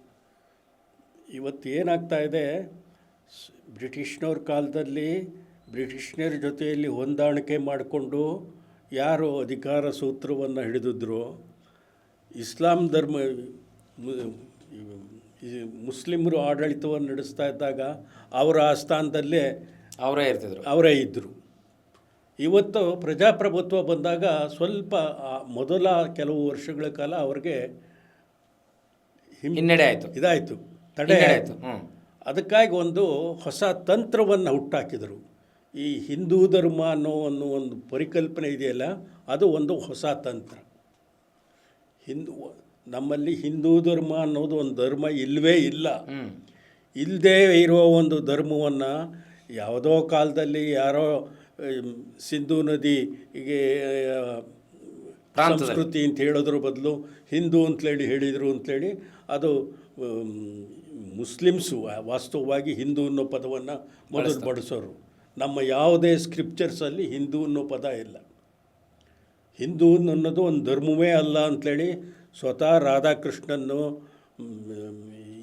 ಇವತ್ತು ಏನಾಗ್ತಾ ಇದೆ, ಬ್ರಿಟಿಷ್ನವ್ರ ಕಾಲದಲ್ಲಿ ಬ್ರಿಟಿಷ್ನರ ಜೊತೆಯಲ್ಲಿ ಹೊಂದಾಣಿಕೆ ಮಾಡಿಕೊಂಡು ಯಾರು ಅಧಿಕಾರ ಸೂತ್ರವನ್ನು ಹಿಡಿದಿದ್ರು, ಇಸ್ಲಾಂ ಧರ್ಮ ಮುಸ್ಲಿಮರು ಆಡಳಿತವನ್ನು ನಡೆಸ್ತಾ ಇದ್ದಾಗ ಅವರ ಆಸ್ಥಾನದಲ್ಲೇ ಅವರೇ ಇದ್ದರು. ಇವತ್ತು ಪ್ರಜಾಪ್ರಭುತ್ವ ಬಂದಾಗ ಸ್ವಲ್ಪ ಮೊದಲ ಕೆಲವು ವರ್ಷಗಳ ಕಾಲ ಅವ್ರಿಗೆ ಹಿನ್ನಡೆ ಆಯಿತು, ಇದಾಯಿತು, ತಡೆ ಆಯಿತು. ಅದಕ್ಕಾಗಿ ಒಂದು ಹೊಸ ತಂತ್ರವನ್ನು ಹುಟ್ಟಾಕಿದರು. ಈ ಹಿಂದೂ ಧರ್ಮ ಅನ್ನೋ ಒಂದು ಪರಿಕಲ್ಪನೆ ಇದೆಯಲ್ಲ, ಅದು ಒಂದು ಹೊಸ ತಂತ್ರ. ನಮ್ಮಲ್ಲಿ ಹಿಂದೂ ಧರ್ಮ ಅನ್ನೋದು ಒಂದು ಧರ್ಮ ಇಲ್ಲವೇ ಇಲ್ಲ. ಇಲ್ಲದೇ ಇರೋ ಒಂದು ಧರ್ಮವನ್ನು ಯಾವುದೋ ಕಾಲದಲ್ಲಿ ಯಾರೋ ಸಿಂಧೂ ನದಿಗೆ ಸಂಸ್ಕೃತಿ ಅಂತ ಹೇಳೋದ್ರ ಬದಲು ಹಿಂದೂ ಅಂತೇಳಿ ಹೇಳಿದರು ಅಂತೇಳಿ ಅದು ಮುಸ್ಲಿಮ್ಸು ವಾಸ್ತವವಾಗಿ ಹಿಂದೂ ಅನ್ನೋ ಪದವನ್ನು ಮೊದಲು ಬಳಸೋರು. ನಮ್ಮ ಯಾವುದೇ ಸ್ಕ್ರಿಪ್ಚರ್ಸಲ್ಲಿ ಹಿಂದೂ ಅನ್ನೋ ಪದ ಇಲ್ಲ. ಹಿಂದೂ ಅನ್ನೋದು ಒಂದು ಧರ್ಮವೇ ಅಲ್ಲ ಅಂಥೇಳಿ ಸ್ವತಃ ರಾಧಾಕೃಷ್ಣನ್ನು,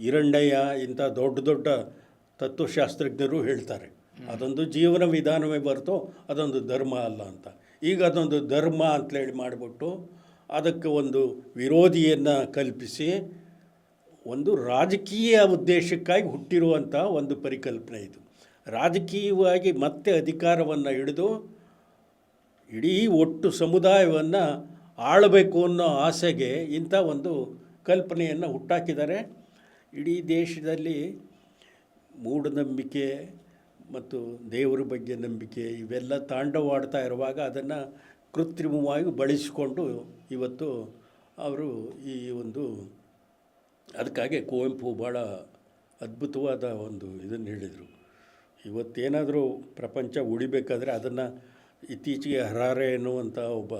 ಹಿರಣ್ಣಯ್ಯ ಇಂಥ ದೊಡ್ಡ ತತ್ವಶಾಸ್ತ್ರಜ್ಞರು ಹೇಳ್ತಾರೆ. ಅದೊಂದು ಜೀವನ ವಿಧಾನವೇ ಹೊರತು ಅದೊಂದು ಧರ್ಮ ಅಲ್ಲ ಅಂತ. ಈಗ ಅದೊಂದು ಧರ್ಮ ಅಂತೇಳಿ ಮಾಡಿಬಿಟ್ಟು ಅದಕ್ಕೆ ಒಂದು ವಿರೋಧಿಯನ್ನು ಕಲ್ಪಿಸಿ ಒಂದು ರಾಜಕೀಯ ಉದ್ದೇಶಕ್ಕಾಗಿ ಹುಟ್ಟಿರುವಂಥ ಒಂದು ಪರಿಕಲ್ಪನೆ ಇದು. ರಾಜಕೀಯವಾಗಿ ಮತ್ತೆ ಅಧಿಕಾರವನ್ನು ಹಿಡಿದು ಇಡೀ ಒಟ್ಟು ಸಮುದಾಯವನ್ನು ಆಳಬೇಕು ಅನ್ನೋ ಆಸೆಗೆ ಇಂಥ ಒಂದು ಕಲ್ಪನೆಯನ್ನು ಹುಟ್ಟಾಕಿದ್ದಾರೆ. ಇಡೀ ದೇಶದಲ್ಲಿ ಮೂಢನಂಬಿಕೆ ಮತ್ತು ದೇವರ ಬಗ್ಗೆ ನಂಬಿಕೆ ಇವೆಲ್ಲ ತಾಂಡವಾಡ್ತಾ ಇರುವಾಗ ಅದನ್ನು ಕೃತ್ರಿಮವಾಗಿ ಬಳಸಿಕೊಂಡು ಇವತ್ತು ಅವರು ಈ ಒಂದು ಅದಕ್ಕಾಗಿ ಕುವೆಂಪು ಭಾಳ ಅದ್ಭುತವಾದ ಒಂದು ಇದನ್ನು ಹೇಳಿದರು. ಇವತ್ತೇನಾದರೂ ಪ್ರಪಂಚ ಉಳಿಬೇಕಾದ್ರೆ ಅದನ್ನು ಇತ್ತೀಚೆಗೆ ಹರಾರೆ ಎನ್ನುವಂಥ ಒಬ್ಬ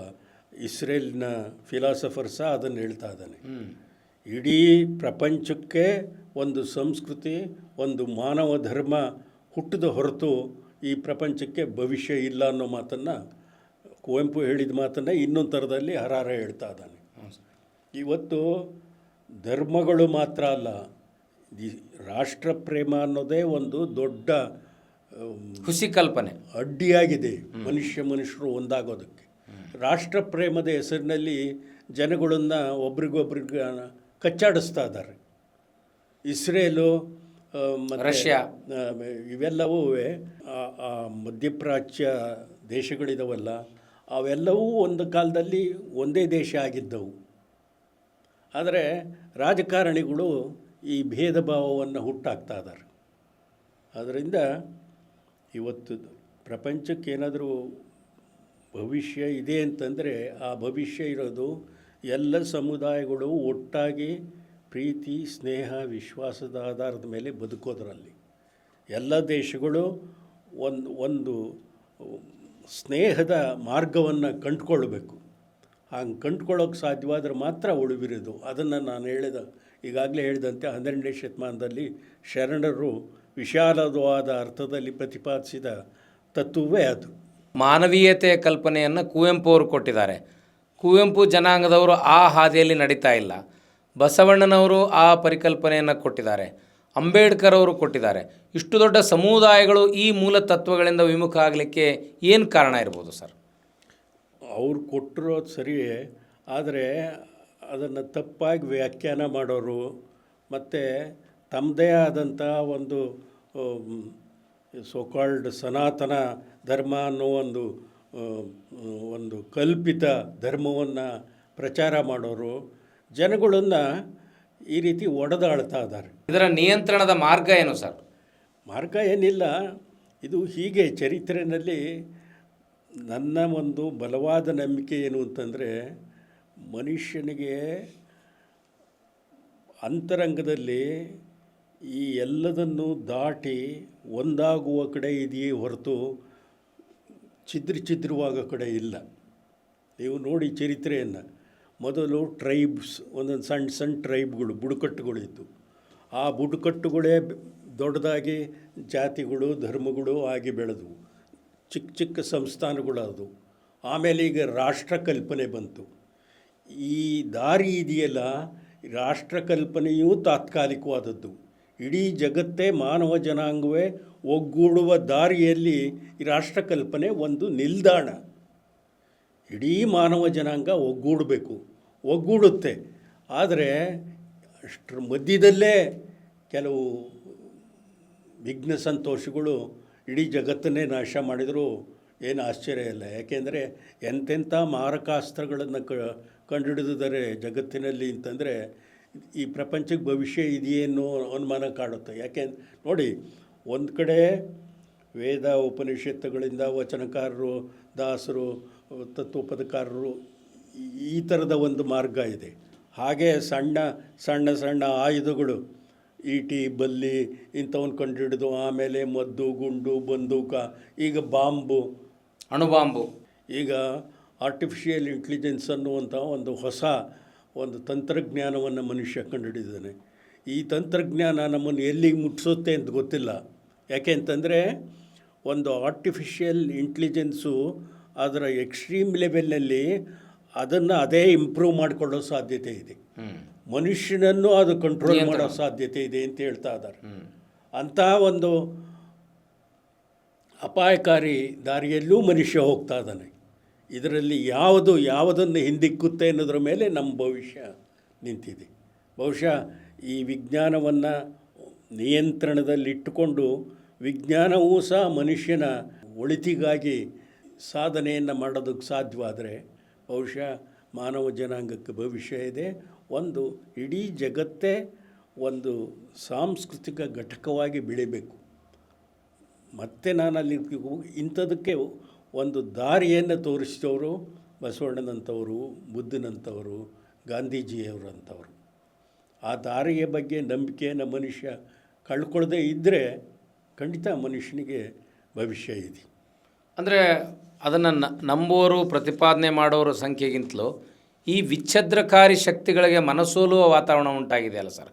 ಇಸ್ರೇಲ್ನ ಫಿಲಾಸಫರ್ ಸಹ ಅದನ್ನು ಹೇಳ್ತಾ ಇದ್ದಾನೆ. ಇಡೀ ಪ್ರಪಂಚಕ್ಕೆ ಒಂದು ಸಂಸ್ಕೃತಿ, ಒಂದು ಮಾನವ ಧರ್ಮ ಹುಟ್ಟಿದ ಹೊರತು ಈ ಪ್ರಪಂಚಕ್ಕೆ ಭವಿಷ್ಯ ಇಲ್ಲ ಅನ್ನೋ ಮಾತನ್ನು, ಕುವೆಂಪು ಹೇಳಿದ ಮಾತನ್ನು ಇನ್ನೊಂದು ಥರದಲ್ಲಿ ಹರಾರೆ ಹೇಳ್ತಾ ಇದ್ದಾನೆ. ಇವತ್ತು ಧರ್ಮಗಳು ಮಾತ್ರ ಅಲ್ಲ, ಈ ರಾಷ್ಟ್ರ ಪ್ರೇಮ ಅನ್ನೋದೇ ಒಂದು ದೊಡ್ಡ ಹುಸಿ ಕಲ್ಪನೆ ಅಡ್ಡಿಯಾಗಿದೆ ಮನುಷ್ಯರು ಒಂದಾಗೋದಕ್ಕೆ. ರಾಷ್ಟ್ರ ಪ್ರೇಮದ ಹೆಸರಿನಲ್ಲಿ ಜನಗಳನ್ನು ಒಬ್ರಿಗೊಬ್ರಿಗೆ ಕಚ್ಚಾಡಿಸ್ತಾ ಇದ್ದಾರೆ. ಇಸ್ರೇಲು ಮತ್ತು ರಷ್ಯಾ ಇವೆಲ್ಲವೂ ಆ ಮಧ್ಯಪ್ರಾಚ್ಯ ದೇಶಗಳಿದಾವಲ್ಲ, ಅವೆಲ್ಲವೂ ಒಂದು ಕಾಲದಲ್ಲಿ ಒಂದೇ ದೇಶ ಆಗಿದ್ದವು. ಆದರೆ ರಾಜಕಾರಣಿಗಳು ಈ ಭೇದ ಭಾವವನ್ನು ಹುಟ್ಟಾಕ್ತಾ ಇದ್ದಾರೆ. ಆದ್ದರಿಂದ ಇವತ್ತು ಪ್ರಪಂಚಕ್ಕೆ ಏನಾದರೂ ಭವಿಷ್ಯ ಇದೆ ಅಂತಂದರೆ ಆ ಭವಿಷ್ಯ ಇರೋದು ಎಲ್ಲ ಸಮುದಾಯಗಳು ಒಟ್ಟಾಗಿ ಪ್ರೀತಿ, ಸ್ನೇಹ, ವಿಶ್ವಾಸದ ಆಧಾರದ ಮೇಲೆ ಬದುಕೋದ್ರಲ್ಲಿ. ಎಲ್ಲ ದೇಶಗಳು ಒಂದು ಸ್ನೇಹದ ಮಾರ್ಗವನ್ನು ಕಂಡುಕೊಳ್ಬೇಕು. ಹಾಗೆ ಕಂಡುಕೊಳ್ಳೋಕೆ ಸಾಧ್ಯವಾದರೆ ಮಾತ್ರ ಉಳಿವಿರೋದು. ಅದನ್ನು ನಾನು ಈಗಾಗಲೇ ಹೇಳಿದಂತೆ 12ನೇ ಶತಮಾನದಲ್ಲಿ ಶರಣರು ವಿಶಾಲವಾದ ಅರ್ಥದಲ್ಲಿ ಪ್ರತಿಪಾದಿಸಿದ ತತ್ವವೇ ಅದು. ಮಾನವೀಯತೆಯ ಕಲ್ಪನೆಯನ್ನು ಕುವೆಂಪು ಅವರು ಕೊಟ್ಟಿದ್ದಾರೆ. ಕುವೆಂಪು ಜನಾಂಗದವರು ಆ ಹಾದಿಯಲ್ಲಿ ನಡೀತಾ ಇಲ್ಲ. ಬಸವಣ್ಣನವರು ಆ ಪರಿಕಲ್ಪನೆಯನ್ನು ಕೊಟ್ಟಿದ್ದಾರೆ, ಅಂಬೇಡ್ಕರ್ ಅವರು ಕೊಟ್ಟಿದ್ದಾರೆ. ಇಷ್ಟು ದೊಡ್ಡ ಸಮುದಾಯಗಳು ಈ ಮೂಲ ತತ್ವಗಳಿಂದ ವಿಮುಖ ಆಗಲಿಕ್ಕೆ ಏನು ಕಾರಣ ಇರ್ಬೋದು ಸರ್? ಅವ್ರು ಕೊಟ್ಟಿರೋದು ಸರಿಯೇ, ಆದರೆ ಅದನ್ನು ತಪ್ಪಾಗಿ ವ್ಯಾಖ್ಯಾನ ಮಾಡೋರು ಮತ್ತು ತಮ್ಮದೇ ಆದಂಥ ಒಂದು ಸೋಕಾಲ್ಡ್ ಸನಾತನ ಧರ್ಮ ಅನ್ನೋ ಒಂದು ಕಲ್ಪಿತ ಧರ್ಮವನ್ನು ಪ್ರಚಾರ ಮಾಡೋರು ಜನಗಳನ್ನು ಈ ರೀತಿ ಒಡೆದಾಳ್ತಾ ಇದ್ದಾರೆ. ಇದರ ನಿಯಂತ್ರಣದ ಮಾರ್ಗ ಏನು ಸರ್? ಮಾರ್ಗ ಏನಿಲ್ಲ, ಇದು ಹೀಗೆ ಚರಿತ್ರೆಯಲ್ಲಿ ನನ್ನ ಒಂದು ಬಲವಾದ ನಂಬಿಕೆ ಏನು ಅಂತಂದರೆ, ಮನುಷ್ಯನಿಗೆ ಅಂತರಂಗದಲ್ಲಿ ಈ ಎಲ್ಲದನ್ನು ದಾಟಿ ಒಂದಾಗುವ ಕಡೆ ಇದೆಯೇ ಹೊರತು ಛಿದ್ರವಾಗೋ ಕಡೆ ಇಲ್ಲ. ನೀವು ನೋಡಿ ಚರಿತ್ರೆಯನ್ನು, ಮೊದಲು ಟ್ರೈಬ್ಸ್, ಒಂದೊಂದು ಸಣ್ಣ ಸಣ್ಣ ಟ್ರೈಬ್ಗಳು, ಬುಡಕಟ್ಟುಗಳಿತ್ತು. ಆ ಬುಡಕಟ್ಟುಗಳೇ ದೊಡ್ಡದಾಗಿ ಜಾತಿಗಳು, ಧರ್ಮಗಳು ಆಗಿ ಬೆಳೆದವು. ಚಿಕ್ಕ ಚಿಕ್ಕ ಸಂಸ್ಥಾನಗಳಾದವು. ಆಮೇಲೆ ಈಗ ರಾಷ್ಟ್ರ ಕಲ್ಪನೆ ಬಂತು. ಈ ದಾರಿ ಇದೆಯಲ್ಲ, ರಾಷ್ಟ್ರ ಕಲ್ಪನೆಯೂ ತಾತ್ಕಾಲಿಕವಾದದ್ದು. ಇಡೀ ಜಗತ್ತೇ ಮಾನವ ಜನಾಂಗವೇ ಒಗ್ಗೂಡುವ ದಾರಿಯಲ್ಲಿ ಈ ರಾಷ್ಟ್ರ ಕಲ್ಪನೆ ಒಂದು ನಿಲ್ದಾಣ. ಇಡೀ ಮಾನವ ಜನಾಂಗ ಒಗ್ಗೂಡುತ್ತೆ. ಆದರೆ ಅಷ್ಟರ ಮಧ್ಯದಲ್ಲೇ ಕೆಲವು ವಿಘ್ನ ಸಂತೋಷಗಳು ಇಡೀ ಜಗತ್ತನ್ನೇ ನಾಶ ಮಾಡಿದರೂ ಏನು ಆಶ್ಚರ್ಯ ಇಲ್ಲ. ಯಾಕೆಂದರೆ ಎಂತೆಂಥ ಮಾರಕಾಸ್ತ್ರಗಳನ್ನು ಕಂಡುಹಿಡಿದಿದ್ದಾರೆ ಜಗತ್ತಿನಲ್ಲಿ ಅಂತಂದರೆ ಈ ಪ್ರಪಂಚಕ್ಕೆ ಭವಿಷ್ಯ ಇದೆಯೇನೋ ಅನುಮಾನ ಕಾಡುತ್ತೆ. ಯಾಕೆ ನೋಡಿ, ಒಂದು ಕಡೆ ವೇದ ಉಪನಿಷತ್ತುಗಳಿಂದ ವಚನಕಾರರು, ದಾಸರು, ತತ್ವಪದಕಾರರು, ಈ ಥರದ ಒಂದು ಮಾರ್ಗ ಇದೆ. ಹಾಗೆ ಸಣ್ಣ ಸಣ್ಣ ಸಣ್ಣ ಆಯುಧಗಳು, ಈಟಿ, ಬಲ್ಲಿ ಇಂಥವನ್ನು ಕಂಡುಹಿಡಿದು ಆಮೇಲೆ ಮದ್ದು, ಗುಂಡು, ಬಂದೂಕ, ಈಗ ಬಾಂಬು, ಅಣುಬಾಂಬು, ಈಗ ಆರ್ಟಿಫಿಷಿಯಲ್ ಇಂಟೆಲಿಜೆನ್ಸ್ ಅನ್ನುವಂಥ ಒಂದು ತಂತ್ರಜ್ಞಾನವನ್ನು ಮನುಷ್ಯ ಕಂಡುಹಿಡಿದಾನೆ. ಈ ತಂತ್ರಜ್ಞಾನ ನಮ್ಮನ್ನು ಎಲ್ಲಿಗೆ ಮುಟ್ಟಿಸುತ್ತೆ ಅಂತ ಗೊತ್ತಿಲ್ಲ. ಯಾಕೆ ಅಂತಂದರೆ ಒಂದು ಆರ್ಟಿಫಿಷಿಯಲ್ ಇಂಟೆಲಿಜೆನ್ಸು ಅದರ ಎಕ್ಸ್ಟ್ರೀಮ್ ಲೆವೆಲ್ನಲ್ಲಿ ಅದನ್ನು ಅದೇ ಇಂಪ್ರೂವ್ ಮಾಡಿಕೊಳ್ಳೋ ಸಾಧ್ಯತೆ ಇದೆ. ಮನುಷ್ಯನನ್ನು ಅದು ಕಂಟ್ರೋಲ್ ಮಾಡೋ ಸಾಧ್ಯತೆ ಇದೆ ಅಂತ ಹೇಳ್ತಾ ಇದ್ದಾರೆ. ಅಂಥ ಒಂದು ಅಪಾಯಕಾರಿ ದಾರಿಯಲ್ಲೂ ಮನುಷ್ಯ ಹೋಗ್ತಾ ಇದ್ದಾನೆ. ಇದರಲ್ಲಿ ಯಾವುದನ್ನು ಹಿಂದಿಕ್ಕುತ್ತೆ ಅನ್ನೋದ್ರ ಮೇಲೆ ನಮ್ಮ ಭವಿಷ್ಯ ನಿಂತಿದೆ. ಬಹುಶಃ ಈ ವಿಜ್ಞಾನವನ್ನು ನಿಯಂತ್ರಣದಲ್ಲಿಟ್ಟುಕೊಂಡು ವಿಜ್ಞಾನವೂ ಸಹ ಮನುಷ್ಯನ ಒಳಿತಿಗಾಗಿ ಸಾಧನೆಯನ್ನು ಮಾಡೋದಕ್ಕೆ ಸಾಧ್ಯವಾದರೆ ಬಹುಶಃ ಮಾನವ ಜನಾಂಗಕ್ಕೆ ಭವಿಷ್ಯ ಇದೆ. ಒಂದು ಇಡೀ ಜಗತ್ತೇ ಒಂದು ಸಾಂಸ್ಕೃತಿಕ ಘಟಕವಾಗಿ ಬೆಳಿಬೇಕು. ಮತ್ತು ನಾನಲ್ಲಿ ಇಂಥದಕ್ಕೆ ಒಂದು ದಾರಿಯನ್ನು ತೋರಿಸಿದವರು ಬಸವಣ್ಣನಂಥವರು, ಬುದ್ಧನಂಥವರು, ಗಾಂಧೀಜಿಯವರಂಥವ್ರು. ಆ ದಾರಿಯ ಬಗ್ಗೆ ನಂಬಿಕೆಯನ್ನು ಮನುಷ್ಯ ಕಳ್ಕೊಳ್ಳದೆ ಇದ್ದರೆ ಖಂಡಿತ ಮನುಷ್ಯನಿಗೆ ಭವಿಷ್ಯ ಇದೆ. ಅಂದರೆ ಅದನ್ನು ನಂಬುವವರು ಪ್ರತಿಪಾದನೆ ಮಾಡೋರ ಸಂಖ್ಯೆಗಿಂತಲೂ ಈ ವಿಚ್ಛಿದ್ರಕಾರಿ ಶಕ್ತಿಗಳಿಗೆ ಮನಸೋಲುವ ವಾತಾವರಣ ಉಂಟಾಗಿದೆಯಲ್ಲ ಸರ್,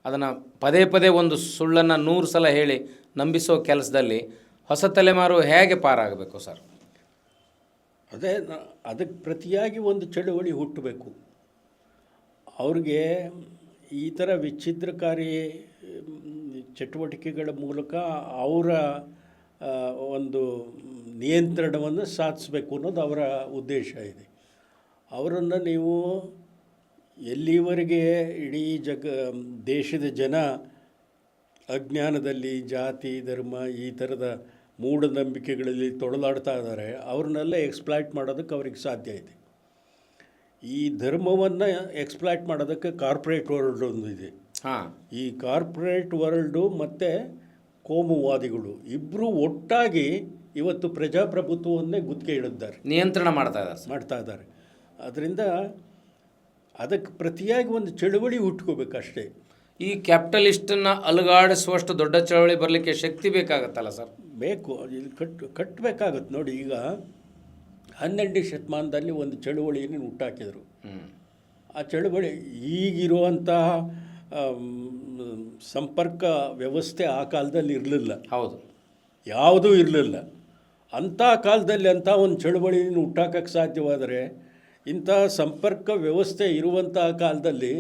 ಅದನ್ನು ಪದೇ ಪದೇ ಒಂದು ಸುಳ್ಳನ್ನು 100 ಸಲ ಹೇಳಿ ನಂಬಿಸೋ ಕೆಲಸದಲ್ಲಿ ಹೊಸ ತಲೆಮಾರು ಹೇಗೆ ಪಾರಾಗಬೇಕು ಸರ್? ಅದೇ ಅದಕ್ಕೆ ಪ್ರತಿಯಾಗಿ ಒಂದು ಚಳುವಳಿ ಹುಟ್ಟಬೇಕು. ಅವ್ರಿಗೆ ಈ ಥರ ವಿಚ್ಛಿದ್ರಕಾರಿ ಚಟುವಟಿಕೆಗಳ ಮೂಲಕ ಅವರ ಒಂದು ನಿಯಂತ್ರಣವನ್ನು ಸಾಧಿಸಬೇಕು ಅನ್ನೋದು ಅವರ ಉದ್ದೇಶ ಇದೆ. ಅವರನ್ನು ನೀವು ಎಲ್ಲಿವರೆಗೆ ಇಡೀ ದೇಶದ ಜನ ಅಜ್ಞಾನದಲ್ಲಿ ಜಾತಿ ಧರ್ಮ ಈ ಥರದ ಮೂಢನಂಬಿಕೆಗಳಲ್ಲಿ ತೊಡಲಾಡ್ತಾ ಇದ್ದಾರೆ, ಅವ್ರನ್ನೆಲ್ಲ ಎಕ್ಸ್ಪ್ಲಾಯ್ಟ್ ಮಾಡೋದಕ್ಕೆ ಅವ್ರಿಗೆ ಸಾಧ್ಯ ಇದೆ. ಈ ಧರ್ಮವನ್ನು ಎಕ್ಸ್ಪ್ಲಾಯ್ಟ್ ಮಾಡೋದಕ್ಕೆ ಕಾರ್ಪೊರೇಟ್ ವರ್ಲ್ಡ್ ಒಂದು ಇದೆ. ಈ ಕಾರ್ಪೊರೇಟ್ ವರ್ಲ್ಡು ಮತ್ತು ಕೋಮುವಾದಿಗಳು ಇಬ್ಬರು ಒಟ್ಟಾಗಿ ಇವತ್ತು ಪ್ರಜಾಪ್ರಭುತ್ವವನ್ನೇ ಗುತ್ತಿಗೆ ಇಡಿದ್ದಾರೆ, ನಿಯಂತ್ರಣ ಮಾಡ್ತಾ ಇದ್ದಾರೆ. ಅದರಿಂದ ಅದಕ್ಕೆ ಪ್ರತಿಯಾಗಿ ಒಂದು ಚಳುವಳಿ ಹುಟ್ಕೋಬೇಕಷ್ಟೇ. ಈ ಕ್ಯಾಪಿಟಲಿಸ್ಟನ್ನು ಅಲುಗಾಡಿಸುವಷ್ಟು ದೊಡ್ಡ ಚಳವಳಿ ಬರಲಿಕ್ಕೆ ಶಕ್ತಿ ಬೇಕಾಗತ್ತಲ್ಲ ಸರ್? ಬೇಕು, ಇದು ಕಟ್ಟಬೇಕಾಗತ್ತೆ. ನೋಡಿ, ಈಗ 12ನೇ ಶತಮಾನದಲ್ಲಿ ಒಂದು ಚಳುವಳಿಯನ್ನು ಹುಟ್ಟಾಕಿದರು. ಆ ಚಳುವಳಿ ಈಗಿರುವಂತಹ ಸಂಪರ್ಕ ವ್ಯವಸ್ಥೆ ಆ ಕಾಲದಲ್ಲಿ ಇರಲಿಲ್ಲ. ಹೌದು, ಯಾವುದೂ ಇರಲಿಲ್ಲ. ಅಂಥ ಕಾಲದಲ್ಲಿ ಅಂಥ ಒಂದು ಚಳುವಳಿಯನ್ನು ಹುಟ್ಟಾಕಕ್ಕೆ ಸಾಧ್ಯವಾದರೆ, ಇಂಥ ಸಂಪರ್ಕ ವ್ಯವಸ್ಥೆ ಇರುವಂತಹ ಕಾಲದಲ್ಲಿ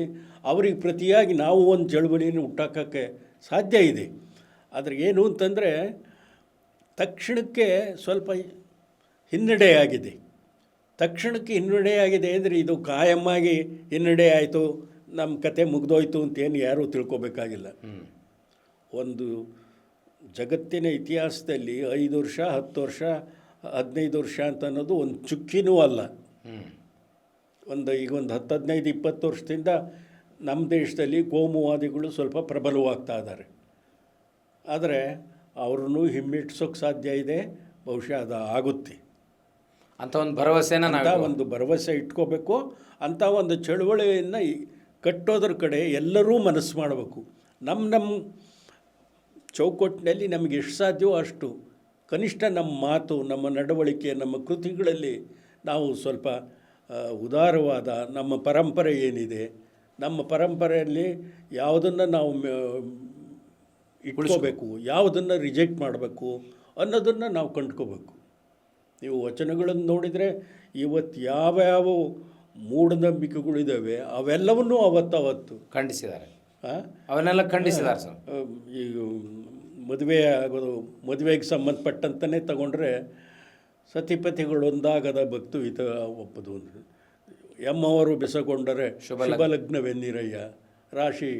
ಅವ್ರಿಗೆ ಪ್ರತಿಯಾಗಿ ನಾವು ಒಂದು ಚಳುವಳಿಯನ್ನು ಹುಟ್ಟಾಕೋಕ್ಕೆ ಸಾಧ್ಯ ಇದೆ. ಆದರೆ ಏನು ಅಂತಂದರೆ, ತಕ್ಷಣಕ್ಕೆ ಸ್ವಲ್ಪ ಹಿನ್ನಡೆಯಾಗಿದೆ. ಅಂದರೆ ಇದು ಕಾಯಮ್ಮಾಗಿ ಹಿನ್ನಡೆ ಆಯಿತು, ನಮ್ಮ ಕತೆ ಮುಗಿದೋಯ್ತು ಅಂತೇನು ಯಾರೂ ತಿಳ್ಕೊಬೇಕಾಗಿಲ್ಲ. ಒಂದು ಜಗತ್ತಿನ ಇತಿಹಾಸದಲ್ಲಿ 5 ವರ್ಷ 10 ವರ್ಷ 15 ವರ್ಷ ಅಂತ ಅನ್ನೋದು ಒಂದು ಚುಕ್ಕಿನೂ ಅಲ್ಲ. ಈಗ ಒಂದು 10-15-20 ವರ್ಷದಿಂದ ನಮ್ಮ ದೇಶದಲ್ಲಿ ಕೋಮುವಾದಿಗಳು ಸ್ವಲ್ಪ ಪ್ರಬಲವಾಗ್ತಾ ಇದ್ದಾರೆ. ಆದರೆ ಅವ್ರನ್ನೂ ಹಿಮ್ಮೆಟ್ಟಿಸೋಕ್ಕೆ ಸಾಧ್ಯ ಇದೆ, ಬಹುಶಃ ಅದು ಆಗುತ್ತೆ ಅಂತ ಒಂದು ಭರವಸೆ ಇಟ್ಕೋಬೇಕು. ಅಂಥ ಒಂದು ಚಳುವಳಿಯನ್ನು ಕಟ್ಟೋದ್ರ ಕಡೆ ಎಲ್ಲರೂ ಮನಸ್ಸು ಮಾಡಬೇಕು. ನಮ್ಮ ಚೌಕಟ್ಟಿನಲ್ಲಿ ನಮಗೆ ಎಷ್ಟು ಸಾಧ್ಯವೋ ಅಷ್ಟು ಕನಿಷ್ಠ ನಮ್ಮ ಮಾತು, ನಮ್ಮ ನಡವಳಿಕೆ, ನಮ್ಮ ಕೃತಿಗಳಲ್ಲಿ ನಾವು ಸ್ವಲ್ಪ ಉದಾರವಾದ ನಮ್ಮ ಪರಂಪರೆ ಏನಿದೆ, ನಮ್ಮ ಪರಂಪರೆಯಲ್ಲಿ ಯಾವುದನ್ನು ನಾವು ಇಟ್ಕೋಬೇಕು, ಯಾವುದನ್ನು ರಿಜೆಕ್ಟ್ ಮಾಡಬೇಕು ಅನ್ನೋದನ್ನು ನಾವು ಕಂಡ್ಕೋಬೇಕು. ನೀವು ವಚನಗಳನ್ನು ನೋಡಿದರೆ ಇವತ್ತು ಯಾವ ಮೂಢನಂಬಿಕೆಗಳಿದ್ದಾವೆ ಅವೆಲ್ಲವನ್ನೂ ಅವತ್ತು ಖಂಡಿಸಿದ್ದಾರೆ. ಅವನ್ನೆಲ್ಲ ಖಂಡಿಸಿದ್ದಾರೆ ಸರ್. ಈಗ ಮದುವೆಗೆ ಸಂಬಂಧಪಟ್ಟಂತಲೇ ತಗೊಂಡ್ರೆ ಸತಿಪತಿಗಳು ಒಂದಾಗದ ಭಕ್ತು ಹಿತ ಒಪ್ಪದು. ಎಮ್ಮವರು ಬೆಸಗೊಂಡರೆ ಶುಭ ಲಗ್ನವೆನ್ನಿರಯ್ಯ, ರಾಶಿ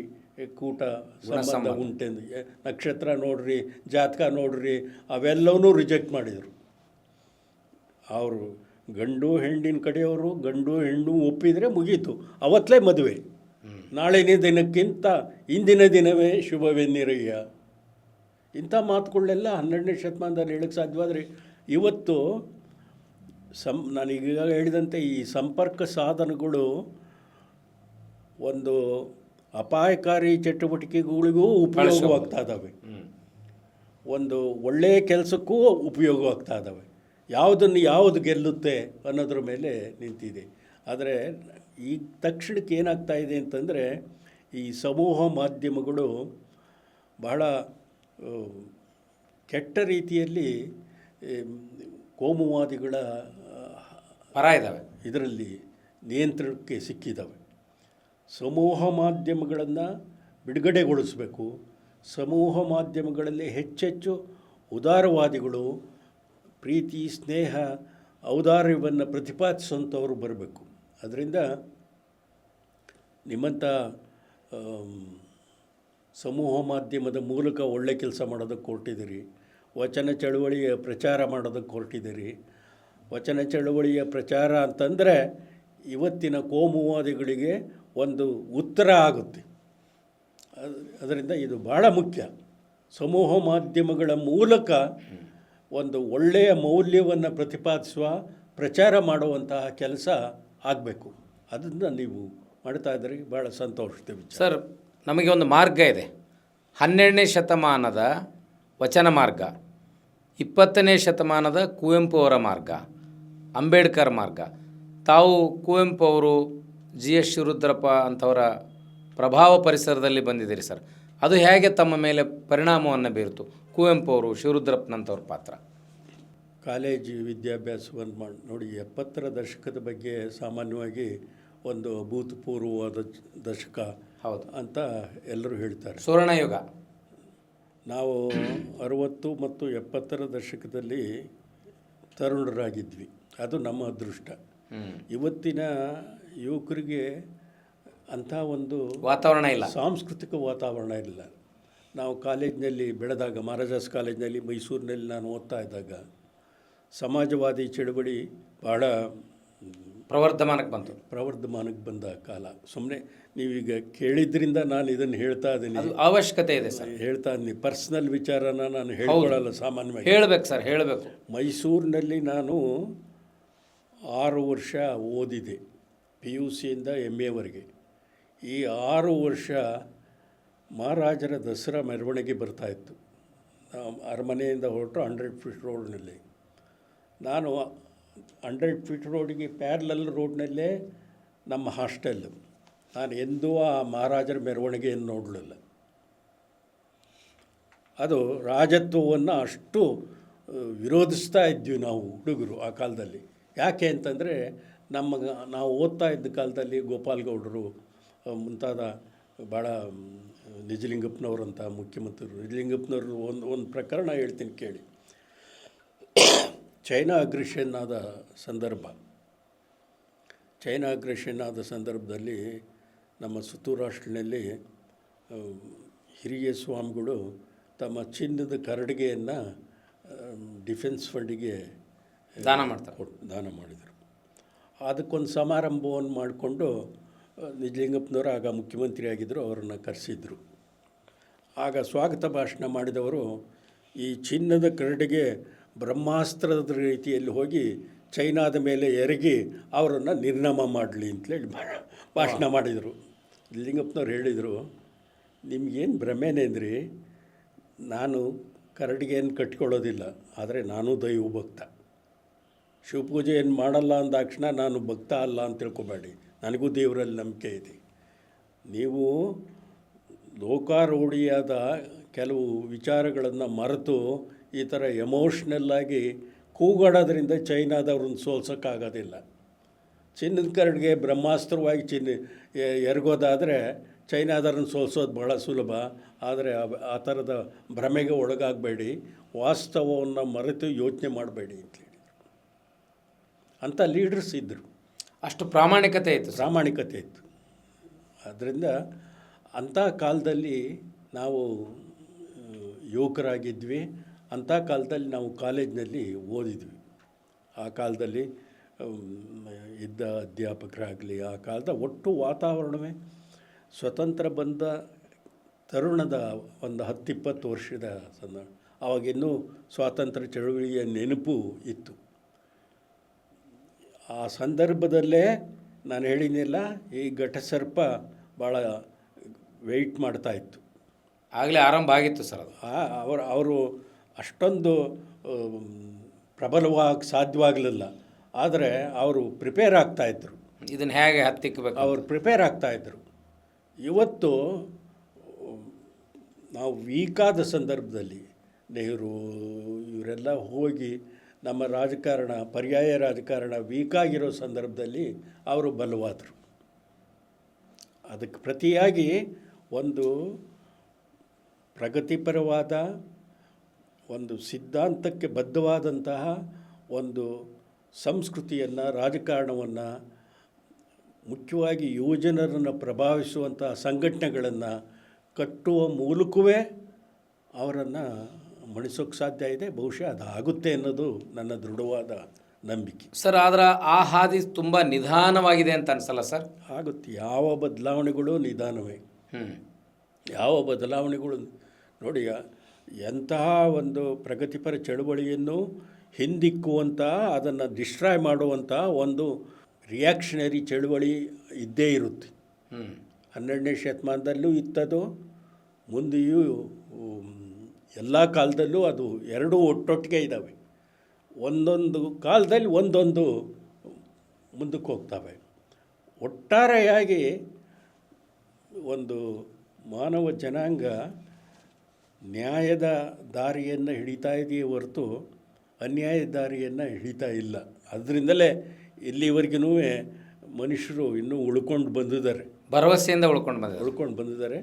ಕೂಟ ಸಂಬಂಧ ಉಂಟೆಂದು, ನಕ್ಷತ್ರ ನೋಡ್ರಿ, ಜಾತಕ ನೋಡ್ರಿ, ಅವೆಲ್ಲವನ್ನೂ ರಿಜೆಕ್ಟ್ ಮಾಡಿದರು. ಅವರು ಗಂಡು ಹೆಣ್ಣಿನ ಕಡೆಯವರು ಗಂಡು ಹೆಣ್ಣು ಒಪ್ಪಿದರೆ ಮುಗೀತು, ಅವತ್ತಲೇ ಮದುವೆ. ನಾಳಿನ ದಿನಕ್ಕಿಂತ ಇಂದಿನ ದಿನವೇ ಶುಭವೆನ್ನಿರಯ್ಯ. ಇಂಥ ಮಾತುಗಳನ್ನೆಲ್ಲ 12ನೇ ಶತಮಾನದಲ್ಲಿ ಹೇಳಕ್ಕೆ ಸಾಧ್ಯವಾದರೆ, ಇವತ್ತು ನಾನೀಗ ಹೇಳಿದಂತೆ ಈ ಸಂಪರ್ಕ ಸಾಧನಗಳು ಒಂದು ಅಪಾಯಕಾರಿ ಚಟುವಟಿಕೆಗಳಿಗೂ ಉಪಯೋಗವಾಗ್ತಾ ಇದ್ದಾವೆ, ಒಂದು ಒಳ್ಳೆಯ ಕೆಲಸಕ್ಕೂ ಉಪಯೋಗವಾಗ್ತಾ ಇದ್ದಾವೆ. ಯಾವುದು ಗೆಲ್ಲುತ್ತೆ ಅನ್ನೋದ್ರ ಮೇಲೆ ನಿಂತಿದೆ. ಆದರೆ ಈಗ ತಕ್ಷಣಕ್ಕೆ ಏನಾಗ್ತಾ ಇದೆ ಅಂತಂದರೆ, ಈ ಸಮೂಹ ಮಾಧ್ಯಮಗಳು ಬಹಳ ಕೆಟ್ಟ ರೀತಿಯಲ್ಲಿ ಕೋಮುವಾದಿಗಳ ಪರ ಇದ್ದಾವೆ, ಇದರಲ್ಲಿ ನಿಯಂತ್ರಣಕ್ಕೆ ಸಿಕ್ಕಿದ್ದಾವೆ. ಸಮೂಹ ಮಾಧ್ಯಮಗಳನ್ನು ಬಿಡುಗಡೆಗೊಳಿಸಬೇಕು. ಸಮೂಹ ಮಾಧ್ಯಮಗಳಲ್ಲಿ ಹೆಚ್ಚೆಚ್ಚು ಉದಾರವಾದಿಗಳು, ಪ್ರೀತಿ ಸ್ನೇಹ ಔದಾರ್ಯವನ್ನು ಪ್ರತಿಪಾದಿಸುವಂಥವ್ರು ಬರಬೇಕು. ಅದರಿಂದ ನಿಮ್ಮಂಥ ಸಮೂಹ ಮಾಧ್ಯಮದ ಮೂಲಕ ಒಳ್ಳೆ ಕೆಲಸ ಮಾಡೋದಕ್ಕೆ ಹೊರಟಿದ್ದೀರಿ, ವಚನ ಚಳುವಳಿಯ ಪ್ರಚಾರ ಮಾಡೋದಕ್ಕೆ ಹೊರಟಿದ್ದೀರಿ. ವಚನ ಚಳುವಳಿಯ ಪ್ರಚಾರ ಅಂತಂದರೆ ಇವತ್ತಿನ ಕೋಮುವಾದಿಗಳಿಗೆ ಒಂದು ಉತ್ತರ ಆಗುತ್ತೆ. ಅದರಿಂದ ಇದು ಭಾಳ ಮುಖ್ಯ. ಸಮೂಹ ಮಾಧ್ಯಮಗಳ ಮೂಲಕ ಒಂದು ಒಳ್ಳೆಯ ಮೌಲ್ಯವನ್ನು ಪ್ರತಿಪಾದಿಸುವ ಪ್ರಚಾರ ಮಾಡುವಂತಹ ಕೆಲಸ ಆಗಬೇಕು. ಅದನ್ನು ನೀವು ಮಾಡ್ತಾ ಇದ್ದರೆ ಭಾಳ ಸಂತೋಷದ ವಿಚಾರ. ಸರ್, ನಮಗೆ ಒಂದು ಮಾರ್ಗ ಇದೆ. 12ನೇ ಶತಮಾನದ ವಚನ ಮಾರ್ಗ, 20ನೇ ಶತಮಾನದ ಕುವೆಂಪು ಅವರ ಮಾರ್ಗ, ಅಂಬೇಡ್ಕರ್ ಮಾರ್ಗ. ತಾವು ಕುವೆಂಪು ಅವರು, ಜಿ ಎಸ್ ಶಿವರುದ್ರಪ್ಪ ಅಂಥವರ ಪ್ರಭಾವ ಪರಿಸರದಲ್ಲಿ ಬಂದಿದ್ದೀರಿ ಸರ್. ಅದು ಹೇಗೆ ತಮ್ಮ ಮೇಲೆ ಪರಿಣಾಮವನ್ನು ಬೀರಿತು? ಕುವೆಂಪು ಅವರು, ಶಿವರುದ್ರಪ್ಪನಂಥವ್ರ ಪಾತ್ರ. ಕಾಲೇಜು ವಿದ್ಯಾಭ್ಯಾಸವನ್ನು ನೋಡಿ, 70ರ ದಶಕದ ಬಗ್ಗೆ ಸಾಮಾನ್ಯವಾಗಿ ಒಂದು ಅಭೂತಪೂರ್ವವಾದ ದಶಕ ಹೌದು ಅಂತ ಎಲ್ಲರೂ ಹೇಳ್ತಾರೆ. ಸುವರ್ಣಯುಗ. ನಾವು 60 ಮತ್ತು 70ರ ದಶಕದಲ್ಲಿ ತರುಣರಾಗಿದ್ವಿ. ಅದು ನಮ್ಮ ಅದೃಷ್ಟ. ಇವತ್ತಿನ ಯುವಕರಿಗೆ ಅಂಥ ಒಂದು ವಾತಾವರಣ ಇಲ್ಲ, ಸಾಂಸ್ಕೃತಿಕ ವಾತಾವರಣ ಇಲ್ಲ. ನಾವು ಕಾಲೇಜಿನಲ್ಲಿ ಬೆಳೆದಾಗ, ಮಹಾರಾಜಾಸ್ ಕಾಲೇಜಿನಲ್ಲಿ ಮೈಸೂರಿನಲ್ಲಿ ನಾನು ಓದ್ತಾ ಇದ್ದಾಗ ಸಮಾಜವಾದಿ ಚಳವಳಿ ಭಾಳ ಪ್ರವರ್ಧಮಾನಕ್ಕೆ ಬಂದ ಕಾಲ. ಸುಮ್ಮನೆ ನೀವೀಗ ಕೇಳಿದ್ರಿಂದ ನಾನು ಇದನ್ನು ಹೇಳ್ತಾ ಇದ್ದೀನಿ, ಅವಶ್ಯಕತೆ ಇದೆ ಸರ್. ಹೇಳ್ತಾ ಇದ್ದೀನಿ, ಪರ್ಸ್ನಲ್ ವಿಚಾರನ ನಾನು ಹೇಳ್ಕೊಳ್ಳಲ್ಲ. ಸಾಮಾನ್ಯವಾಗಿ ಹೇಳಬೇಕು ಸರ್, ಹೇಳಬೇಕು. ಮೈಸೂರಿನಲ್ಲಿ ನಾನು 6 ವರ್ಷ ಓದಿದೆ, PUCಯಿಂದ MAವರೆಗೆ. ಈ 6 ವರ್ಷ ಮಹಾರಾಜರ ದಸರಾ ಮೆರವಣಿಗೆ ಬರ್ತಾಯಿತ್ತು. ಅರಮನೆಯಿಂದ ಹೊರಟು 100 ಫೀಟ್ ರೋಡ್ನಲ್ಲಿ. ನಾನು 100 ಫೀಟ್ ರೋಡಿಗೆ ಪ್ಯಾರಲಲ್ ರೋಡ್ನಲ್ಲೇ ನಮ್ಮ ಹಾಸ್ಟೆಲ್ಲು. ನಾನು ಎಂದೂ ಆ ಮಹಾರಾಜರ ಮೆರವಣಿಗೆಯನ್ನು ನೋಡಲಿಲ್ಲ. ಅದು ರಾಜತ್ವವನ್ನು ಅಷ್ಟು ವಿರೋಧಿಸ್ತಾ ಇದ್ವಿ ನಾವು ಹುಡುಗರು ಆ ಕಾಲದಲ್ಲಿ. ಯಾಕೆ ಅಂತಂದರೆ ನಾವು ಓದ್ತಾ ಇದ್ದ ಕಾಲದಲ್ಲಿ ಗೋಪಾಲ್ಗೌಡರು ಮುಂತಾದ ಭಾಳ, ನಿಜಲಿಂಗಪ್ಪನವರಂಥ ಮುಖ್ಯಮಂತ್ರಿಗಳು. ನಿಜಲಿಂಗಪ್ಪನವರು ಒಂದು ಪ್ರಕರಣ ಹೇಳ್ತೀನಿ ಕೇಳಿ. ಚೈನಾ ಅಗ್ರೆಷನ್ ಆದ ಸಂದರ್ಭದಲ್ಲಿ ನಮ್ಮ ಸುತ್ತೂರು ಹಾಸ್ಟೆಲ್ನಲ್ಲಿ ಹಿರಿಯ ಸ್ವಾಮಿಗಳು ತಮ್ಮ ಚಿನ್ನದ ಕರಡಿಗೆಯನ್ನು ಡಿಫೆನ್ಸ್ ಫಂಡಿಗೆ ದಾನ ಮಾಡಿದರು. ಅದಕ್ಕೊಂದು ಸಮಾರಂಭವನ್ನು ಮಾಡಿಕೊಂಡು ನಿಜಲಿಂಗಪ್ಪನವರು ಆಗ ಮುಖ್ಯಮಂತ್ರಿ ಆಗಿದ್ದರು, ಅವರನ್ನು ಕರೆಸಿದ್ರು. ಆಗ ಸ್ವಾಗತ ಭಾಷಣ ಮಾಡಿದವರು ಈ ಚಿನ್ನದ ಕರಡಿಗೆ ಬ್ರಹ್ಮಾಸ್ತ್ರದ ರೀತಿಯಲ್ಲಿ ಹೋಗಿ ಚೈನಾದ ಮೇಲೆ ಎರಗಿ ಅವರನ್ನು ನಿರ್ನಾಮ ಮಾಡಲಿ ಅಂತೇಳಿ ಭಾಷಣ ಮಾಡಿದರು. ಲಿಂಗಪ್ಪನವ್ರು ಹೇಳಿದರು, ನಿಮಗೇನು ಭ್ರಮೆನೇಂದ್ರಿ, ನಾನು ಕರಡಿಗೇನು ಕಟ್ಕೊಳ್ಳೋದಿಲ್ಲ, ಆದರೆ ನಾನು ದೈವಭಕ್ತ. ಶಿವಪೂಜೆ ಏನು ಮಾಡಲ್ಲ ಅಂದಾಕ್ಷಣ ನಾನು ಭಕ್ತ ಅಲ್ಲ ಅಂತ ತಿಳ್ಕೊಬೇಡಿ, ನನಗೂ ದೇವರಲ್ಲಿ ನಂಬಿಕೆ ಇದೆ. ನೀವು ಲೋಕಾರೂಢಿಯಾದ ಕೆಲವು ವಿಚಾರಗಳನ್ನು ಮರೆತು ಈ ಥರ ಎಮೋಷ್ನಲ್ಲಾಗಿ ಕೂಗಾಡೋದ್ರಿಂದ ಚೈನಾದವ್ರನ್ನ ಸೋಲ್ಸೋಕ್ಕಾಗೋದಿಲ್ಲ. ಚಿನ್ನದ ಕರಡಿಗೆ ಬ್ರಹ್ಮಾಸ್ತ್ರವಾಗಿ ಎರಗೋದಾದರೆ ಚೈನಾದವ್ರನ್ನ ಸೋಲ್ಸೋದು ಬಹಳ ಸುಲಭ. ಆದರೆ ಆ ಥರದ ಭ್ರಮೆಗೆ ಒಳಗಾಗಬೇಡಿ, ವಾಸ್ತವವನ್ನು ಮರೆತು ಯೋಚನೆ ಮಾಡಬೇಡಿ ಅಂತ ಹೇಳಿದರು. ಅಂಥ ಲೀಡರ್ಸ್ ಇದ್ದರು, ಅಷ್ಟು ಪ್ರಾಮಾಣಿಕತೆ ಇತ್ತು. ಆದ್ದರಿಂದ ಅಂಥ ಕಾಲದಲ್ಲಿ ನಾವು ಯುವಕರಾಗಿದ್ವಿ. ಅಂಥ ಕಾಲದಲ್ಲಿ ನಾವು ಕಾಲೇಜಿನಲ್ಲಿ ಓದಿದ್ವಿ. ಆ ಕಾಲದಲ್ಲಿ ಇದ್ದ ಅಧ್ಯಾಪಕರಾಗಲಿ, ಆ ಕಾಲದ ಒಟ್ಟು ವಾತಾವರಣವೇ ಸ್ವತಂತ್ರ ಬಂದ ತರುಣದ ಒಂದು 10-20 ವರ್ಷದ ಸಂದರ್ಭ. ಆವಾಗಿನ್ನೂ ಸ್ವಾತಂತ್ರ್ಯ ಚಳವಳಿಯ ನೆನಪು ಇತ್ತು. ಆ ಸಂದರ್ಭದಲ್ಲೇ ನಾನು ಹೇಳಿದ್ನಿಲ್ಲ, ಈ ಘಟಸರ್ಪ ಭಾಳ ವೆಯ್ಟ್ ಮಾಡ್ತಾಯಿತ್ತು. ಆಗಲೇ ಆರಂಭ ಆಗಿತ್ತು ಸರ್ ಅದು. ಅವರು ಅಷ್ಟೊಂದು ಪ್ರಬಲವಾಗಿ ಸಾಧ್ಯವಾಗಲಿಲ್ಲ, ಆದರೆ ಅವರು ಪ್ರಿಪೇರ್ ಆಗ್ತಾಯಿದ್ರು. ಇದನ್ನು ಹೇಗೆ ಹತ್ತಿಕ್ಕಬೇಕು ಅವರು ಪ್ರಿಪೇರ್ ಆಗ್ತಾಯಿದ್ರು. ಇವತ್ತು ನಾವು ವೀಕಾದ ಸಂದರ್ಭದಲ್ಲಿ ನೆಹರು ಇವರೆಲ್ಲ ಹೋಗಿ ನಮ್ಮ ರಾಜಕಾರಣ, ಪರ್ಯಾಯ ರಾಜಕಾರಣ ವೀಕಾಗಿರೋ ಸಂದರ್ಭದಲ್ಲಿ ಅವರು ಬಲವಾದರು. ಅದಕ್ಕೆ ಪ್ರತಿಯಾಗಿ ಒಂದು ಪ್ರಗತಿಪರವಾದ, ಒಂದು ಸಿದ್ಧಾಂತಕ್ಕೆ ಬದ್ಧವಾದಂತಹ ಒಂದು ಸಂಸ್ಕೃತಿಯನ್ನು, ರಾಜಕಾರಣವನ್ನು, ಮುಖ್ಯವಾಗಿ ಯುವಜನರನ್ನು ಪ್ರಭಾವಿಸುವಂತಹ ಸಂಘಟನೆಗಳನ್ನು ಕಟ್ಟುವ ಮೂಲಕವೇ ಅವರನ್ನು ಮಣಿಸೋಕ್ಕೆ ಸಾಧ್ಯ ಇದೆ. ಬಹುಶಃ ಅದು ಆಗುತ್ತೆ ಅನ್ನೋದು ನನ್ನ ದೃಢವಾದ ನಂಬಿಕೆ ಸರ್. ಆದರೆ ಆ ಹಾದಿ ತುಂಬ ನಿಧಾನವಾಗಿದೆ ಅಂತ ಅನಿಸಲ್ಲ ಸರ್? ಆಗುತ್ತೆ. ಯಾವ ಬದಲಾವಣೆಗಳು ನಿಧಾನವೇ. ಯಾವ ಬದಲಾವಣೆಗಳು ನೋಡಿ, ಎಂತಹ ಒಂದು ಪ್ರಗತಿಪರ ಚಳುವಳಿಯನ್ನು ಹಿಂದಿಕ್ಕುವಂಥ, ಅದನ್ನು ಡಿಸ್ಟ್ರಾಯ್ ಮಾಡುವಂಥ ಒಂದು ರಿಯಾಕ್ಷನರಿ ಚಳುವಳಿ ಇದ್ದೇ ಇರುತ್ತೆ. ಹ್ಞೂ 12ನೇ ಶತಮಾನದಲ್ಲೂ ಇತ್ತದು, ಮುಂದೆಯೂ ಎಲ್ಲ ಕಾಲದಲ್ಲೂ ಅದು ಎರಡೂ ಒಟ್ಟೊಟ್ಟಿಗೆ ಇದ್ದಾವೆ. ಒಂದೊಂದು ಕಾಲದಲ್ಲಿ ಒಂದೊಂದು ಮುಂದಕ್ಕೆ ಹೋಗ್ತವೆ. ಒಟ್ಟಾರೆಯಾಗಿ ಒಂದು ಮಾನವ ಜನಾಂಗ ನ್ಯಾಯದ ದಾರಿಯನ್ನು ಹಿಡಿತಾ ಇದೆಯೇ ಹೊರತು ಅನ್ಯಾಯದ ದಾರಿಯನ್ನು ಹಿಡಿತಾ ಇಲ್ಲ. ಅದರಿಂದಲೇ ಇಲ್ಲಿವರೆಗೂ ಮನುಷ್ಯರು ಇನ್ನೂ ಉಳ್ಕೊಂಡು ಬಂದಿದ್ದಾರೆ, ಭರವಸೆಯಿಂದ ಉಳ್ಕೊಂಡು ಬಂದಿದ್ದಾರೆ.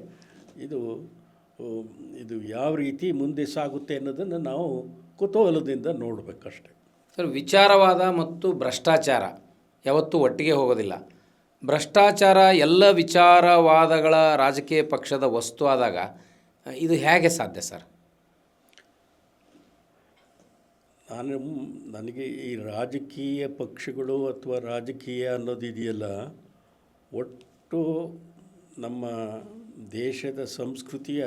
ಇದು ಯಾವ ರೀತಿ ಮುಂದೆ ಸಾಗುತ್ತೆ ಅನ್ನೋದನ್ನು ನಾವು ಕುತೂಹಲದಿಂದ ನೋಡಬೇಕಷ್ಟೆ. ಸರ್, ವಿಚಾರವಾದ ಮತ್ತು ಭ್ರಷ್ಟಾಚಾರ ಯಾವತ್ತೂ ಒಟ್ಟಿಗೆ ಹೋಗೋದಿಲ್ಲ. ಭ್ರಷ್ಟಾಚಾರ ಎಲ್ಲ ವಿಚಾರವಾದಗಳ ರಾಜಕೀಯ ಪಕ್ಷದ ವಸ್ತು ಆದಾಗ ಇದು ಹೇಗೆ ಸಾಧ್ಯ ಸರ್? ನನಗೆ ಈ ರಾಜಕೀಯ ಪಕ್ಷಗಳು ಅಥವಾ ರಾಜಕೀಯ ಅನ್ನೋದಿದೆಯಲ್ಲ, ಒಟ್ಟು ನಮ್ಮ ದೇಶದ ಸಂಸ್ಕೃತಿಯ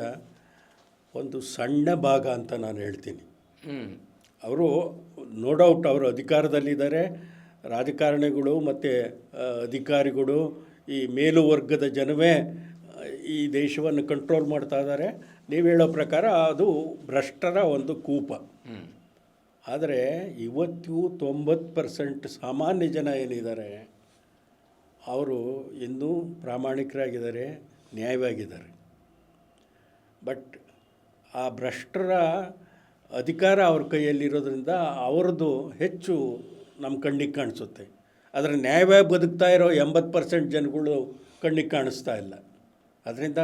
ಒಂದು ಸಣ್ಣ ಭಾಗ ಅಂತ ನಾನು ಹೇಳ್ತೀನಿ. ಅವರು ನೋ ಡೌಟ್ ಅವರು ಅಧಿಕಾರದಲ್ಲಿದ್ದಾರೆ. ರಾಜಕಾರಣಿಗಳು ಮತ್ತು ಅಧಿಕಾರಿಗಳು, ಈ ಮೇಲುವರ್ಗದ ಜನವೇ ಈ ದೇಶವನ್ನು ಕಂಟ್ರೋಲ್ ಮಾಡ್ತಾ ಇದ್ದಾರೆ. ನೀವು ಹೇಳೋ ಪ್ರಕಾರ ಅದು ಭ್ರಷ್ಟರ ಒಂದು ಕೂಪ. ಆದರೆ ಇವತ್ತು 90% ಸಾಮಾನ್ಯ ಜನ ಏನಿದ್ದಾರೆ ಅವರು ಇನ್ನೂ ಪ್ರಾಮಾಣಿಕರಾಗಿದ್ದಾರೆ, ನ್ಯಾಯವಾಗಿದ್ದಾರೆ. ಬಟ್ ಆ ಭ್ರಷ್ಟರ ಅಧಿಕಾರ ಅವ್ರ ಕೈಯಲ್ಲಿರೋದ್ರಿಂದ ಅವ್ರದ್ದು ಹೆಚ್ಚು ನಮ್ಮ ಕಣ್ಣಿಗೆ ಕಾಣಿಸುತ್ತೆ. ಆದರೆ ನ್ಯಾಯವಾಗಿ ಬದುಕ್ತಾ ಇರೋ 80% ಜನಗಳು ಕಣ್ಣಿಗೆ ಕಾಣಿಸ್ತಾ ಇಲ್ಲ. ಅದರಿಂದ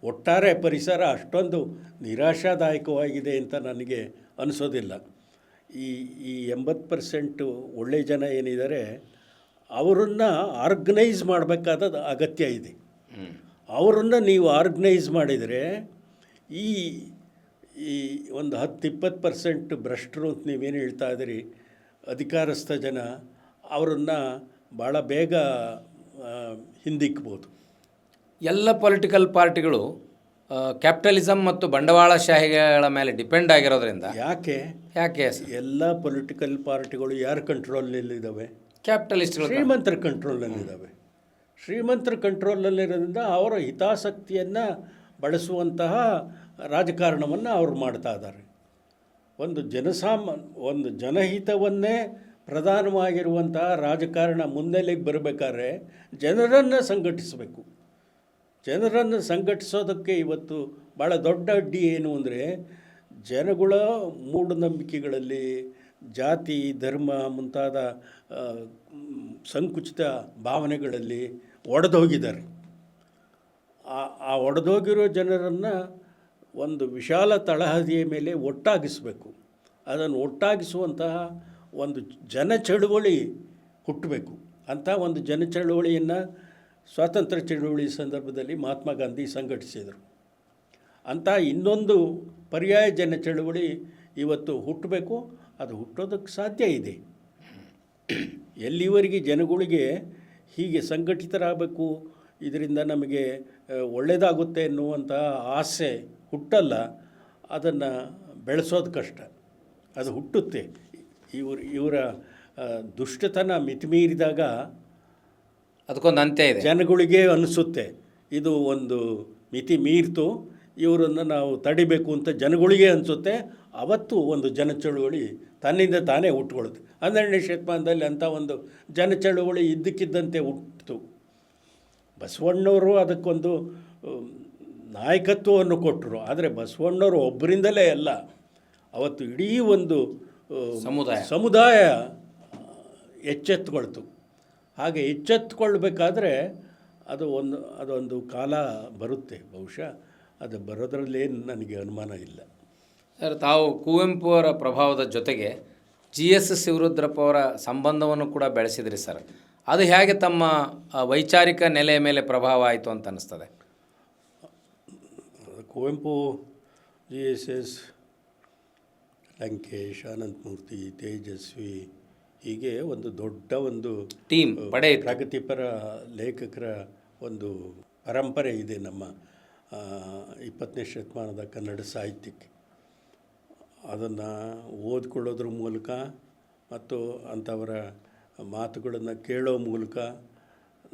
ಒಟ್ಟಾರೆ ಪರಿಸರ ಅಷ್ಟೊಂದು ನಿರಾಶಾದಾಯಕವಾಗಿದೆ ಅಂತ ನನಗೆ ಅನಿಸೋದಿಲ್ಲ. ಈ 80% ಒಳ್ಳೆಯ ಜನ ಏನಿದ್ದಾರೆ ಅವರನ್ನು ಆರ್ಗನೈಸ್ ಮಾಡಬೇಕಾದ ಅಗತ್ಯ ಇದೆ. ಅವರನ್ನು ನೀವು ಆರ್ಗನೈಸ್ ಮಾಡಿದರೆ ಈ ಒಂದು 10-20% ಭ್ರಷ್ಟರು ಅಂತ ನೀವೇನು ಹೇಳ್ತಾ ಇದ್ದೀರಿ, ಅಧಿಕಾರಸ್ಥ ಜನ, ಅವರನ್ನು ಭಾಳ ಬೇಗ ಹಿಂದಿಕ್ಬೋದು. ಎಲ್ಲ ಪೊಲಿಟಿಕಲ್ ಪಾರ್ಟಿಗಳು ಕ್ಯಾಪಿಟಲಿಸಮ್ ಮತ್ತು ಬಂಡವಾಳಶಾಹಿಗಳ ಮೇಲೆ ಡಿಪೆಂಡ್ ಆಗಿರೋದ್ರಿಂದ ಯಾಕೆ ಎಲ್ಲ ಪೊಲಿಟಿಕಲ್ ಪಾರ್ಟಿಗಳು ಯಾರ ಕಂಟ್ರೋಲ್ನಲ್ಲಿದ್ದಾವೆ? ಕ್ಯಾಪಿಟಲಿಸ್ಟ್ಗಳು, ಶ್ರೀಮಂತರ ಕಂಟ್ರೋಲ್ನಲ್ಲಿದ್ದಾವೆ. ಶ್ರೀಮಂತರ ಕಂಟ್ರೋಲ್ನಲ್ಲಿರೋದ್ರಿಂದ ಅವರ ಹಿತಾಸಕ್ತಿಯನ್ನು ಬಳಸುವಂತಹ ರಾಜಕಾರಣವನ್ನು ಅವರು ಮಾಡ್ತಾ ಇದ್ದಾರೆ. ಒಂದು ಜನಹಿತವನ್ನೇ ಪ್ರಧಾನವಾಗಿರುವಂತಹ ರಾಜಕಾರಣ ಮುನ್ನೆಲೆಗೆ ಬರಬೇಕಾದ್ರೆ ಜನರನ್ನು ಸಂಘಟಿಸಬೇಕು. ಜನರನ್ನು ಸಂಘಟಿಸೋದಕ್ಕೆ ಇವತ್ತು ಭಾಳ ದೊಡ್ಡ ಅಡ್ಡಿ ಏನು ಅಂದರೆ, ಜನಗಳ ಮೂಢನಂಬಿಕೆಗಳಲ್ಲಿ ಜಾತಿ, ಧರ್ಮ ಮುಂತಾದ ಸಂಕುಚಿತ ಭಾವನೆಗಳಲ್ಲಿ ಒಡೆದೋಗಿದ್ದಾರೆ. ಆ ಒಡೆದೋಗಿರೋ ಜನರನ್ನು ಒಂದು ವಿಶಾಲ ತಳಹದಿಯ ಮೇಲೆ ಒಟ್ಟಾಗಿಸಬೇಕು. ಅದನ್ನು ಒಟ್ಟಾಗಿಸುವಂತಹ ಒಂದು ಜನ ಚಳುವಳಿ ಹುಟ್ಟಬೇಕು. ಅಂಥ ಒಂದು ಜನ ಚಳುವಳಿಯನ್ನು ಸ್ವಾತಂತ್ರ್ಯ ಚಳುವಳಿ ಸಂದರ್ಭದಲ್ಲಿ ಮಹಾತ್ಮ ಗಾಂಧಿ ಸಂಘಟಿಸಿದರು. ಅಂಥ ಇನ್ನೊಂದು ಪರ್ಯಾಯ ಜನ ಚಳುವಳಿ ಇವತ್ತು ಹುಟ್ಟಬೇಕು. ಅದು ಹುಟ್ಟೋದಕ್ಕೆ ಸಾಧ್ಯ ಇದೆ. ಎಲ್ಲಿವರೆಗೆ ಜನಗಳಿಗೆ ಹೀಗೆ ಸಂಘಟಿತರಾಗಬೇಕು, ಇದರಿಂದ ನಮಗೆ ಒಳ್ಳೆಯದಾಗುತ್ತೆ ಎನ್ನುವಂಥ ಆಸೆ ಹುಟ್ಟಲ್ಲ, ಅದನ್ನು ಬೆಳೆಸೋದು ಕಷ್ಟ. ಅದು ಹುಟ್ಟುತ್ತೆ. ಇವರ ದುಷ್ಟತನ ಮಿತಿಮೀರಿದಾಗ ಅದಕ್ಕೊಂದು ಅಂತ್ಯ ಇದೆ. ಜನಗಳಿಗೆ ಅನಿಸುತ್ತೆ ಇದು ಒಂದು ಮಿತಿ ಮೀರಿತು, ಇವರನ್ನು ನಾವು ತಡಿಬೇಕು ಅಂತ ಜನಗಳಿಗೆ ಅನಿಸುತ್ತೆ. ಅವತ್ತು ಒಂದು ಜನ ಚಳುವಳಿ ತನ್ನಿಂದ ತಾನೇ ಹುಟ್ಟುಕೊಳ್ಳುತ್ತೆ. 12ನೇ ಶತಮಾನದಲ್ಲಿ ಅಂಥ ಒಂದು ಜನ ಚಳುವಳಿ ಇದ್ದಕ್ಕಿದ್ದಂತೆ ಹುಟ್ಟಿತು. ಬಸವಣ್ಣವರು ಅದಕ್ಕೊಂದು ನಾಯಕತ್ವವನ್ನು ಕೊಟ್ಟರು. ಆದರೆ ಬಸವಣ್ಣವರು ಒಬ್ಬರಿಂದಲೇ ಅಲ್ಲ, ಅವತ್ತು ಇಡೀ ಒಂದು ಸಮುದಾಯ ಎಚ್ಚೆತ್ತುಕೊಳ್ತು. ಹಾಗೆ ಎಚ್ಚೆತ್ತುಕೊಳ್ಬೇಕಾದ್ರೆ ಅದೊಂದು ಕಾಲ ಬರುತ್ತೆ. ಬಹುಶಃ ಅದು ಬರೋದ್ರಲ್ಲೇನು ನನಗೆ ಅನುಮಾನ ಇಲ್ಲ. ಸರ್, ತಾವು ಕುವೆಂಪು ಅವರ ಪ್ರಭಾವದ ಜೊತೆಗೆ GS ಶಿವರುದ್ರಪ್ಪ ಅವರ ಸಂಬಂಧವನ್ನು ಕೂಡ ಬೆಳೆಸಿದ್ರಿ ಸರ್. ಅದು ಹೇಗೆ ತಮ್ಮ ವೈಚಾರಿಕ ನೆಲೆಯ ಮೇಲೆ ಪ್ರಭಾವ ಆಯಿತು ಅಂತ ಅನ್ನಿಸ್ತದೆ? ಕುವೆಂಪು, GSS, ಲಂಕೇಶ್, ಅನಂತಮೂರ್ತಿ, ತೇಜಸ್ವಿ, ಹೀಗೆ ಒಂದು ದೊಡ್ಡ ಒಂದು ಟೀಮ್ ಪಡೆ, ಪ್ರಗತಿಪರ ಲೇಖಕರ ಒಂದು ಪರಂಪರೆ ಇದೆ ನಮ್ಮ 20ನೇ ಶತಮಾನದ ಕನ್ನಡ ಸಾಹಿತ್ಯಕ್ಕೆ. ಅದನ್ನು ಓದ್ಕೊಳ್ಳೋದ್ರ ಮೂಲಕ ಮತ್ತು ಅಂಥವರ ಮಾತುಗಳನ್ನು ಕೇಳೋ ಮೂಲಕ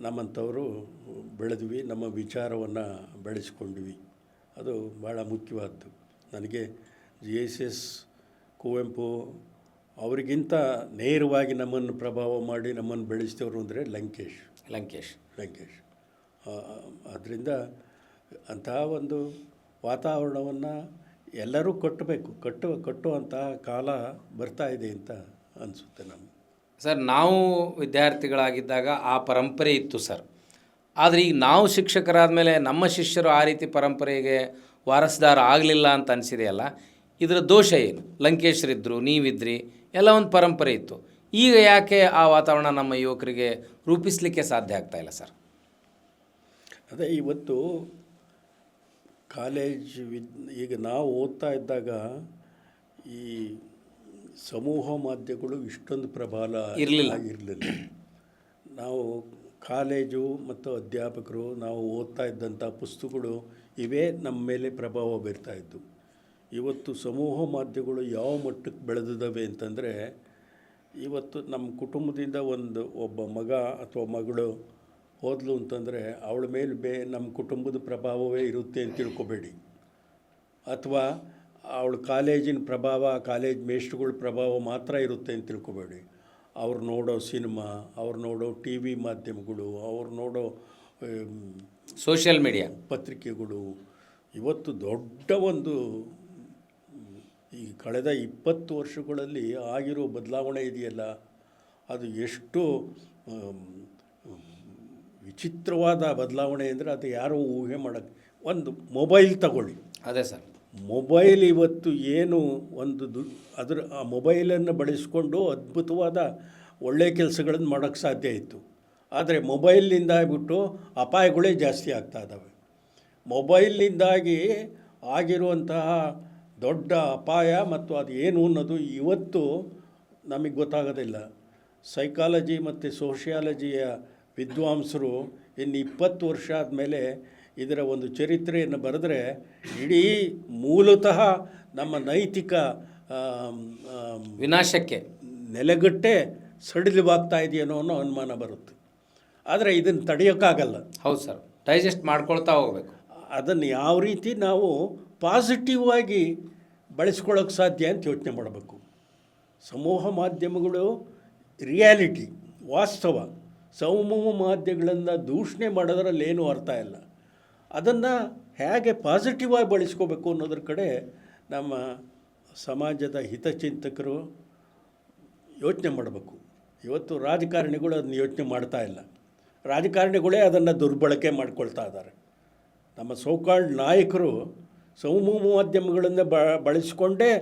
ನಮ್ಮಂಥವರು ಬೆಳೆದ್ವಿ, ನಮ್ಮ ವಿಚಾರವನ್ನು ಬೆಳೆಸ್ಕೊಂಡ್ವಿ. ಅದು ಭಾಳ ಮುಖ್ಯವಾದ್ದು. ನನಗೆ JSS ಕುವೆಂಪು ಅವರಿಗಿಂತ ನೇರವಾಗಿ ನಮ್ಮನ್ನು ಪ್ರಭಾವ ಮಾಡಿ ನಮ್ಮನ್ನು ಬೆಳೆಸಿದವರು ಅಂದರೆ ಲಂಕೇಶ್. ಅದರಿಂದ ಅಂತಹ ಒಂದು ವಾತಾವರಣವನ್ನು ಎಲ್ಲರೂ ಕಟ್ಟುವಂತಹ ಕಾಲ ಬರ್ತಾ ಇದೆ ಅಂತ ಅನಿಸುತ್ತೆ ನಮಗೆ. ಸರ್, ನಾವು ವಿದ್ಯಾರ್ಥಿಗಳಾಗಿದ್ದಾಗ ಆ ಪರಂಪರೆ ಇತ್ತು ಸರ್. ಆದರೆ ಈಗ ನಾವು ಶಿಕ್ಷಕರಾದ ಮೇಲೆ ನಮ್ಮ ಶಿಷ್ಯರು ಆ ರೀತಿ ಪರಂಪರೆಗೆ ವಾರಸುದಾರ ಆಗಲಿಲ್ಲ ಅಂತ ಅನಿಸಿದೆಯಲ್ಲ, ಇದರ ದೋಷ ಏನು? ಲಂಕೇಶ್ವರಿದ್ದರು, ನೀವಿದ್ರಿ, ಎಲ್ಲ ಒಂದು ಪರಂಪರೆ ಇತ್ತು. ಈಗ ಯಾಕೆ ಆ ವಾತಾವರಣ ನಮ್ಮ ಯುವಕರಿಗೆ ರೂಪಿಸಲಿಕ್ಕೆ ಸಾಧ್ಯ ಆಗ್ತಾ ಇಲ್ಲ ಸರ್? ಅದೇ ಇವತ್ತು ಈಗ ನಾವು ಓದ್ತಾ ಇದ್ದಾಗ ಈ ಸಮೂಹ ಮಾಧ್ಯಮಗಳು ಇಷ್ಟೊಂದು ಪ್ರಬಲ ಇರಲಿಲ್ಲ. ನಾವು ಕಾಲೇಜು ಮತ್ತು ಅಧ್ಯಾಪಕರು ನಾವು ಓದ್ತಾ ಇದ್ದಂಥ ಪುಸ್ತಕಗಳು ಇವೇ ನಮ್ಮ ಮೇಲೆ ಪ್ರಭಾವ ಬೀರ್ತಾಯಿದ್ದು. ಇವತ್ತು ಸಮೂಹ ಮಾಧ್ಯಮಗಳು ಯಾವ ಮಟ್ಟಕ್ಕೆ ಬೆಳೆದಿದ್ದಾವೆ ಅಂತಂದರೆ, ಇವತ್ತು ನಮ್ಮ ಕುಟುಂಬದಿಂದ ಒಬ್ಬ ಮಗ ಅಥವಾ ಮಗಳು ಹೋದ್ಲು ಅಂತಂದರೆ ಅವಳ ಮೇಲೆ ನಮ್ಮ ಕುಟುಂಬದ ಪ್ರಭಾವವೇ ಇರುತ್ತೆ ಅಂತ ತಿಳ್ಕೊಬೇಡಿ. ಅಥವಾ ಅವಳ ಕಾಲೇಜಿನ ಪ್ರಭಾವ, ಕಾಲೇಜ್ ಮೇಷ್ಟ್ರುಗಳ ಪ್ರಭಾವ ಮಾತ್ರ ಇರುತ್ತೆ ಅಂತ ತಿಳ್ಕೊಬೇಡಿ. ಅವ್ರು ನೋಡೋ ಸಿನಿಮಾ, ಅವ್ರು ನೋಡೋ TV ಮಾಧ್ಯಮಗಳು, ಅವ್ರು ನೋಡೋ ಸೋಷಿಯಲ್ ಮೀಡಿಯಾ ಪತ್ರಿಕೆಗಳು ಇವತ್ತು ದೊಡ್ಡ ಒಂದು ಈ ಕಳೆದ 20 ವರ್ಷಗಳಲ್ಲಿ ಆಗಿರೋ ಬದಲಾವಣೆ ಇದೆಯಲ್ಲ, ಅದು ಎಷ್ಟು ವಿಚಿತ್ರವಾದ ಬದಲಾವಣೆ ಅಂದರೆ ಅದು ಯಾರೂ ಊಹೆ ಮಾಡೋಕ್ಕೆ. ಒಂದು ಮೊಬೈಲ್ ತಗೊಳ್ಳಿ. ಅದೇ ಸರ್, ಮೊಬೈಲ್ ಇವತ್ತು ಏನು ಆ ಮೊಬೈಲನ್ನು ಬಳಸ್ಕೊಂಡು ಅದ್ಭುತವಾದ ಒಳ್ಳೆಯ ಕೆಲಸಗಳನ್ನು ಮಾಡೋಕ್ಕೆ ಸಾಧ್ಯ ಇತ್ತು. ಆದರೆ ಮೊಬೈಲ್ನಿಂದ ಆಗ್ಬಿಟ್ಟು ಅಪಾಯಗಳೇ ಜಾಸ್ತಿ ಆಗ್ತಾ ಇದ್ದಾವೆ. ಮೊಬೈಲ್ನಿಂದಾಗಿ ಆಗಿರುವಂತಹ ದೊಡ್ಡ ಅಪಾಯ ಮತ್ತು ಅದು ಏನು ಅನ್ನೋದು ಇವತ್ತು ನಮಗೆ ಗೊತ್ತಾಗೋದಿಲ್ಲ. ಸೈಕಾಲಜಿ ಮತ್ತು ಸೋಷಿಯಾಲಜಿಯ ವಿದ್ವಾಂಸರು ಇನ್ನು 20 ವರ್ಷ ಆದಮೇಲೆ ಇದರ ಒಂದು ಚರಿತ್ರೆಯನ್ನು ಬರೆದರೆ ಇಡೀ ಮೂಲತಃ ನಮ್ಮ ನೈತಿಕ ವಿನಾಶಕ್ಕೆ ನೆಲೆಗಟ್ಟೆ ಸಡಿಲವಾಗ್ತಾ ಇದೆಯೇನೋ ಅನ್ನೋ ಅನುಮಾನ ಬರುತ್ತೆ. ಆದರೆ ಇದನ್ನು ತಡೆಯೋಕ್ಕಾಗಲ್ಲ. ಹೌದು ಸರ್, ಡೈಜೆಸ್ಟ್ ಮಾಡ್ಕೊಳ್ತಾ ಹೋಗಬೇಕು. ಅದನ್ನು ಯಾವ ರೀತಿ ನಾವು ಪಾಸಿಟಿವ್ ಆಗಿ ಬಳಸ್ಕೊಳ್ಳೋಕ್ಕೆ ಸಾಧ್ಯ ಅಂತ ಯೋಚನೆ ಮಾಡಬೇಕು. ಸಮೂಹ ಮಾಧ್ಯಮಗಳು ರಿಯಾಲಿಟಿ, ವಾಸ್ತವ. ಸಮೂಹ ಮಾಧ್ಯಮಗಳನ್ನು ದೂಷಣೆ ಮಾಡೋದ್ರಲ್ಲಿ ಏನೂ ಅರ್ಥ ಇಲ್ಲ. ಅದನ್ನು ಹೇಗೆ ಪಾಸಿಟಿವ್ ಆಗಿ ಬಳಸ್ಕೋಬೇಕು ಅನ್ನೋದ್ರ ಕಡೆ ನಮ್ಮ ಸಮಾಜದ ಹಿತಚಿಂತಕರು ಯೋಚನೆ ಮಾಡಬೇಕು. ಇವತ್ತು ರಾಜಕಾರಣಿಗಳು ಅದನ್ನು ಯೋಚನೆ ಮಾಡ್ತಾ ಇಲ್ಲ. ರಾಜಕಾರಣಿಗಳೇ ಅದನ್ನು ದುರ್ಬಳಕೆ ಮಾಡ್ಕೊಳ್ತಾ ಇದ್ದಾರೆ. ನಮ್ಮ ಸೋಕಾಲ್ಡ್ ನಾಯಕರು ಸಮೂಹ ಮಾಧ್ಯಮಗಳನ್ನು ಬಳಸಿಕೊಂಡೇ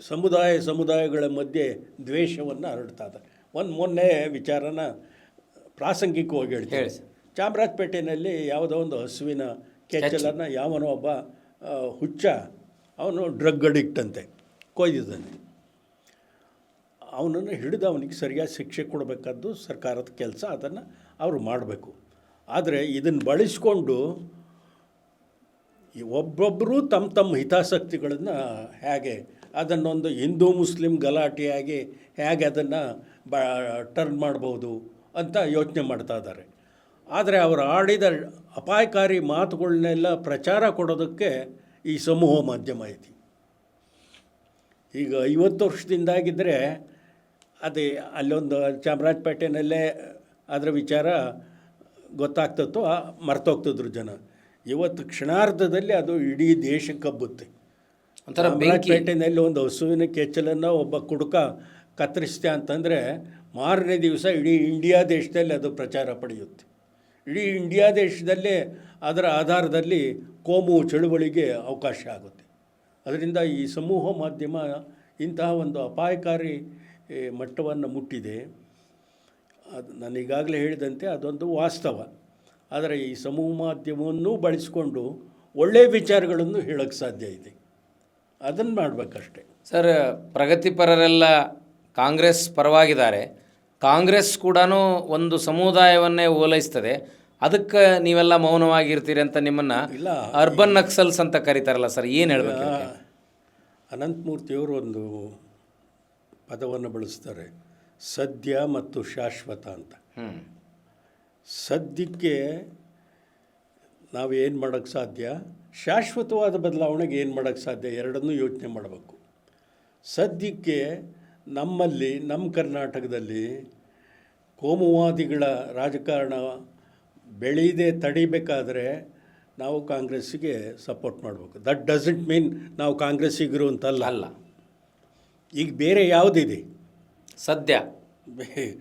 ಸಮುದಾಯಗಳ ಮಧ್ಯೆ ದ್ವೇಷವನ್ನು ಹರಡ್ತಾ ಇದ್ದಾರೆ. ಮೊನ್ನೆ ವಿಚಾರನ ಪ್ರಾಸಂಗಿಕವಾಗಿ ಹೇಳ್ತೀನಿ. ಚಾಮರಾಜಪೇಟೆಯಲ್ಲಿ ಯಾವುದೋ ಒಂದು ಹಸುವಿನ ಕೆಚ್ಚಲನ್ನು ಯಾವನೋ ಒಬ್ಬ ಹುಚ್ಚ, ಅವನು ಡ್ರಗ್ ಅಡಿಕ್ಟ್ ಅಂತೆ, ಕೊಯ್ದಿದ್ದಾನೆ. ಅವನನ್ನು ಹಿಡಿದು ಅವನಿಗೆ ಸರಿಯಾದ ಶಿಕ್ಷೆ ಕೊಡಬೇಕಾದ್ದು ಸರ್ಕಾರದ ಕೆಲಸ. ಅದನ್ನು ಅವರು ಮಾಡಬೇಕು. ಆದರೆ ಇದನ್ನು ಬಳಸ್ಕೊಂಡು ಒಬ್ಬೊಬ್ಬರು ತಮ್ಮ ಹಿತಾಸಕ್ತಿಗಳನ್ನು ಹೇಗೆ ಅದನ್ನೊಂದು ಹಿಂದೂ ಮುಸ್ಲಿಂ ಗಲಾಟೆಯಾಗಿ ಹೇಗೆ ಅದನ್ನು ಟರ್ನ್ ಮಾಡ್ಬೋದು ಅಂತ ಯೋಚನೆ ಮಾಡ್ತಾ ಇದ್ದಾರೆ. ಆದರೆ ಅವರು ಆಡಿದ ಅಪಾಯಕಾರಿ ಮಾತುಗಳನ್ನೆಲ್ಲ ಪ್ರಚಾರ ಕೊಡೋದಕ್ಕೆ ಈ ಸಮೂಹ ಮಾಧ್ಯಮ ಐತಿ. ಈಗ 50 ವರ್ಷದಿಂದಾಗಿದ್ದರೆ ಅದೇ ಅಲ್ಲೊಂದು ಚಾಮರಾಜಪೇಟೆನಲ್ಲೇ ಅದರ ವಿಚಾರ ಗೊತ್ತಾಗ್ತಿತ್ತು, ಮರ್ತೋಗ್ತಿದ್ರು ಜನ. ಇವತ್ತು ಕ್ಷಣಾರ್ಧದಲ್ಲಿ ಅದು ಇಡೀ ದೇಶಕ್ಕೆ ಹಬ್ಬುತ್ತೆ. ಚಾಮರಾಜಪೇಟೆನಲ್ಲಿ ಒಂದು ಹಸುವಿನ ಕೆಚ್ಚಲನ್ನು ಒಬ್ಬ ಕುಡುಕ ಕತ್ತರಿಸ್ತೆ ಅಂತಂದರೆ ಮಾರನೇ ದಿವಸ ಇಡೀ ಇಂಡಿಯಾ ದೇಶದಲ್ಲಿ ಅದು ಪ್ರಚಾರ ಪಡೆಯುತ್ತೆ. ಇಡೀ ಇಂಡಿಯಾ ದೇಶದಲ್ಲೇ ಅದರ ಆಧಾರದಲ್ಲಿ ಕೋಮು ಚಳುವಳಿಗೆ ಅವಕಾಶ ಆಗುತ್ತೆ. ಅದರಿಂದ ಈ ಸಮೂಹ ಮಾಧ್ಯಮ ಇಂತಹ ಒಂದು ಅಪಾಯಕಾರಿ ಮಟ್ಟವನ್ನು ಮುಟ್ಟಿದೆ. ಅದು ನಾನು ಈಗಾಗಲೇ ಹೇಳಿದಂತೆ ಅದೊಂದು ವಾಸ್ತವ. ಆದರೆ ಈ ಸಮೂಹ ಮಾಧ್ಯಮವನ್ನು ಬಳಸಿಕೊಂಡು ಒಳ್ಳೆಯ ವಿಚಾರಗಳನ್ನು ಹೇಳೋಕ್ಕೆ ಸಾಧ್ಯ ಇದೆ. ಅದನ್ನು ಮಾಡಬೇಕಷ್ಟೆ. ಸರ್, ಪ್ರಗತಿಪರರೆಲ್ಲ ಕಾಂಗ್ರೆಸ್ ಪರವಾಗಿದ್ದಾರೆ. ಕಾಂಗ್ರೆಸ್ ಕೂಡ ಒಂದು ಸಮುದಾಯವನ್ನೇ ಓಲೈಸ್ತದೆ. ಅದಕ್ಕೆ ನೀವೆಲ್ಲ ಮೌನವಾಗಿರ್ತೀರಿ ಅಂತ ನಿಮ್ಮನ್ನು ಅರ್ಬನ್ ನಕ್ಸಲ್ಸ್ ಅಂತ ಕರೀತಾರಲ್ಲ ಸರ್, ಏನು ಹೇಳಬೇಕು? ಅನಂತಮೂರ್ತಿಯವರು ಒಂದು ಪದವನ್ನು ಬಳಸ್ತಾರೆ, ಸದ್ಯ ಮತ್ತು ಶಾಶ್ವತ ಅಂತ. ಹ್ಞೂ ಸದ್ಯಕ್ಕೆ ನಾವು ಏನು ಮಾಡೋಕ್ಕೆ ಸಾಧ್ಯ, ಶಾಶ್ವತವಾದ ಬದಲಾವಣೆಗೆ ಏನು ಮಾಡೋಕ್ಕೆ ಸಾಧ್ಯ, ಎರಡನ್ನೂ ಯೋಚನೆ ಮಾಡಬೇಕು. ಸದ್ಯಕ್ಕೆ ನಮ್ಮಲ್ಲಿ, ನಮ್ಮ ಕರ್ನಾಟಕದಲ್ಲಿ ಕೋಮುವಾದಿಗಳ ರಾಜಕಾರಣ ಬೆಳೀದೆ ತಡಿಬೇಕಾದ್ರೆ ನಾವು ಕಾಂಗ್ರೆಸ್ಸಿಗೆ ಸಪೋರ್ಟ್ ಮಾಡಬೇಕು. ದಟ್ ಡಸಂಟ್ ಮೀನ್ ನಾವು ಕಾಂಗ್ರೆಸ್ಸಿಗರು ಅಂತಲ್ಲ. ಅಲ್ಲ, ಈಗ ಬೇರೆ ಯಾವುದಿದೆ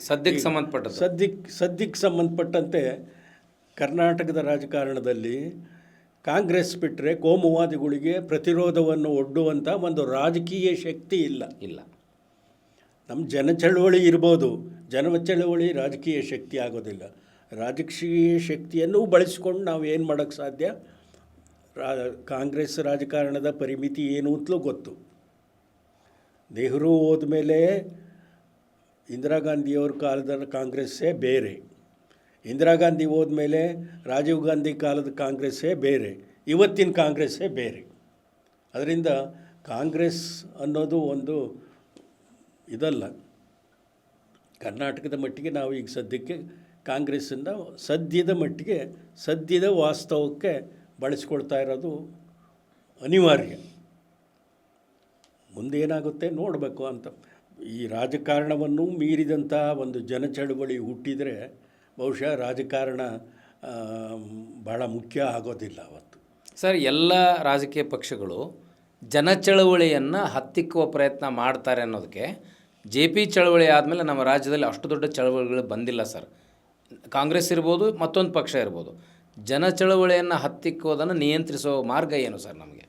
ಸದ್ಯಕ್ಕೆ ಸಂಬಂಧಪಟ್ಟದ್ದು. ಸದ್ಯಕ್ಕೆ ಸಂಬಂಧಪಟ್ಟಂತೆ ಕರ್ನಾಟಕದ ರಾಜಕಾರಣದಲ್ಲಿ ಕಾಂಗ್ರೆಸ್ ಬಿಟ್ಟರೆ ಕೋಮುವಾದಿಗಳಿಗೆ ಪ್ರತಿರೋಧವನ್ನು ಒಡ್ಡುವಂಥ ಒಂದು ರಾಜಕೀಯ ಶಕ್ತಿ ಇಲ್ಲ. ನಮ್ಮ ಜನಚಳವಳಿ ಇರ್ಬೋದು, ಜನಚಳವಳಿ ರಾಜಕೀಯ ಶಕ್ತಿ ಆಗೋದಿಲ್ಲ. ರಾಜಕೀಯ ಶಕ್ತಿಯನ್ನು ಬಳಸಿಕೊಂಡು ನಾವು ಏನು ಮಾಡೋಕ್ಕೆ ಸಾಧ್ಯ, ಕಾಂಗ್ರೆಸ್ ರಾಜಕಾರಣದ ಪರಿಮಿತಿ ಏನು ಅಂತಲೂ ಗೊತ್ತು. ನೆಹರು ಹೋದ್ಮೇಲೆ ಇಂದಿರಾ ಗಾಂಧಿಯವ್ರ ಕಾಲದ ಕಾಂಗ್ರೆಸ್ಸೇ ಬೇರೆ, ಇಂದಿರಾ ಗಾಂಧಿ ಹೋದ್ಮೇಲೆ ರಾಜೀವ್ ಗಾಂಧಿ ಕಾಲದ ಕಾಂಗ್ರೆಸ್ಸೇ ಬೇರೆ, ಇವತ್ತಿನ ಕಾಂಗ್ರೆಸ್ಸೇ ಬೇರೆ. ಅದರಿಂದ ಕಾಂಗ್ರೆಸ್ ಅನ್ನೋದು ಒಂದು ಇದಲ್ಲ. ಕರ್ನಾಟಕದ ಮಟ್ಟಿಗೆ ನಾವು ಈಗ ಸದ್ಯಕ್ಕೆ ಕಾಂಗ್ರೆಸ್ಸಿಂದ ಸದ್ಯದ ಮಟ್ಟಿಗೆ, ಸದ್ಯದ ವಾಸ್ತವಕ್ಕೆ ಬಳಸ್ಕೊಳ್ತಾ ಇರೋದು ಅನಿವಾರ್ಯ. ಮುಂದೇನಾಗುತ್ತೆ ನೋಡಬೇಕು ಅಂತ. ಈ ರಾಜಕಾರಣವನ್ನು ಮೀರಿದಂಥ ಒಂದು ಜನಚಳವಳಿ ಹುಟ್ಟಿದರೆ ಬಹುಶಃ ರಾಜಕಾರಣ ಭಾಳ ಮುಖ್ಯ ಆಗೋದಿಲ್ಲ ಅವತ್ತು. ಸರ್, ಎಲ್ಲ ರಾಜಕೀಯ ಪಕ್ಷಗಳು ಜನಚಳವಳಿಯನ್ನು ಹತ್ತಿಕ್ಕುವ ಪ್ರಯತ್ನ ಮಾಡ್ತಾರೆ ಅನ್ನೋದಕ್ಕೆ JP ಚಳವಳಿ ಆದಮೇಲೆ ನಮ್ಮ ರಾಜ್ಯದಲ್ಲಿ ಅಷ್ಟು ದೊಡ್ಡ ಚಳವಳಿಗಳು ಬಂದಿಲ್ಲ ಸರ್. ಕಾಂಗ್ರೆಸ್ ಇರ್ಬೋದು, ಮತ್ತೊಂದು ಪಕ್ಷ ಇರ್ಬೋದು, ಜನಚಳವಳಿಯನ್ನು ಹತ್ತಿಕ್ಕುವುದನ್ನು ನಿಯಂತ್ರಿಸೋ ಮಾರ್ಗ ಏನು ಸರ್ ನಮಗೆ?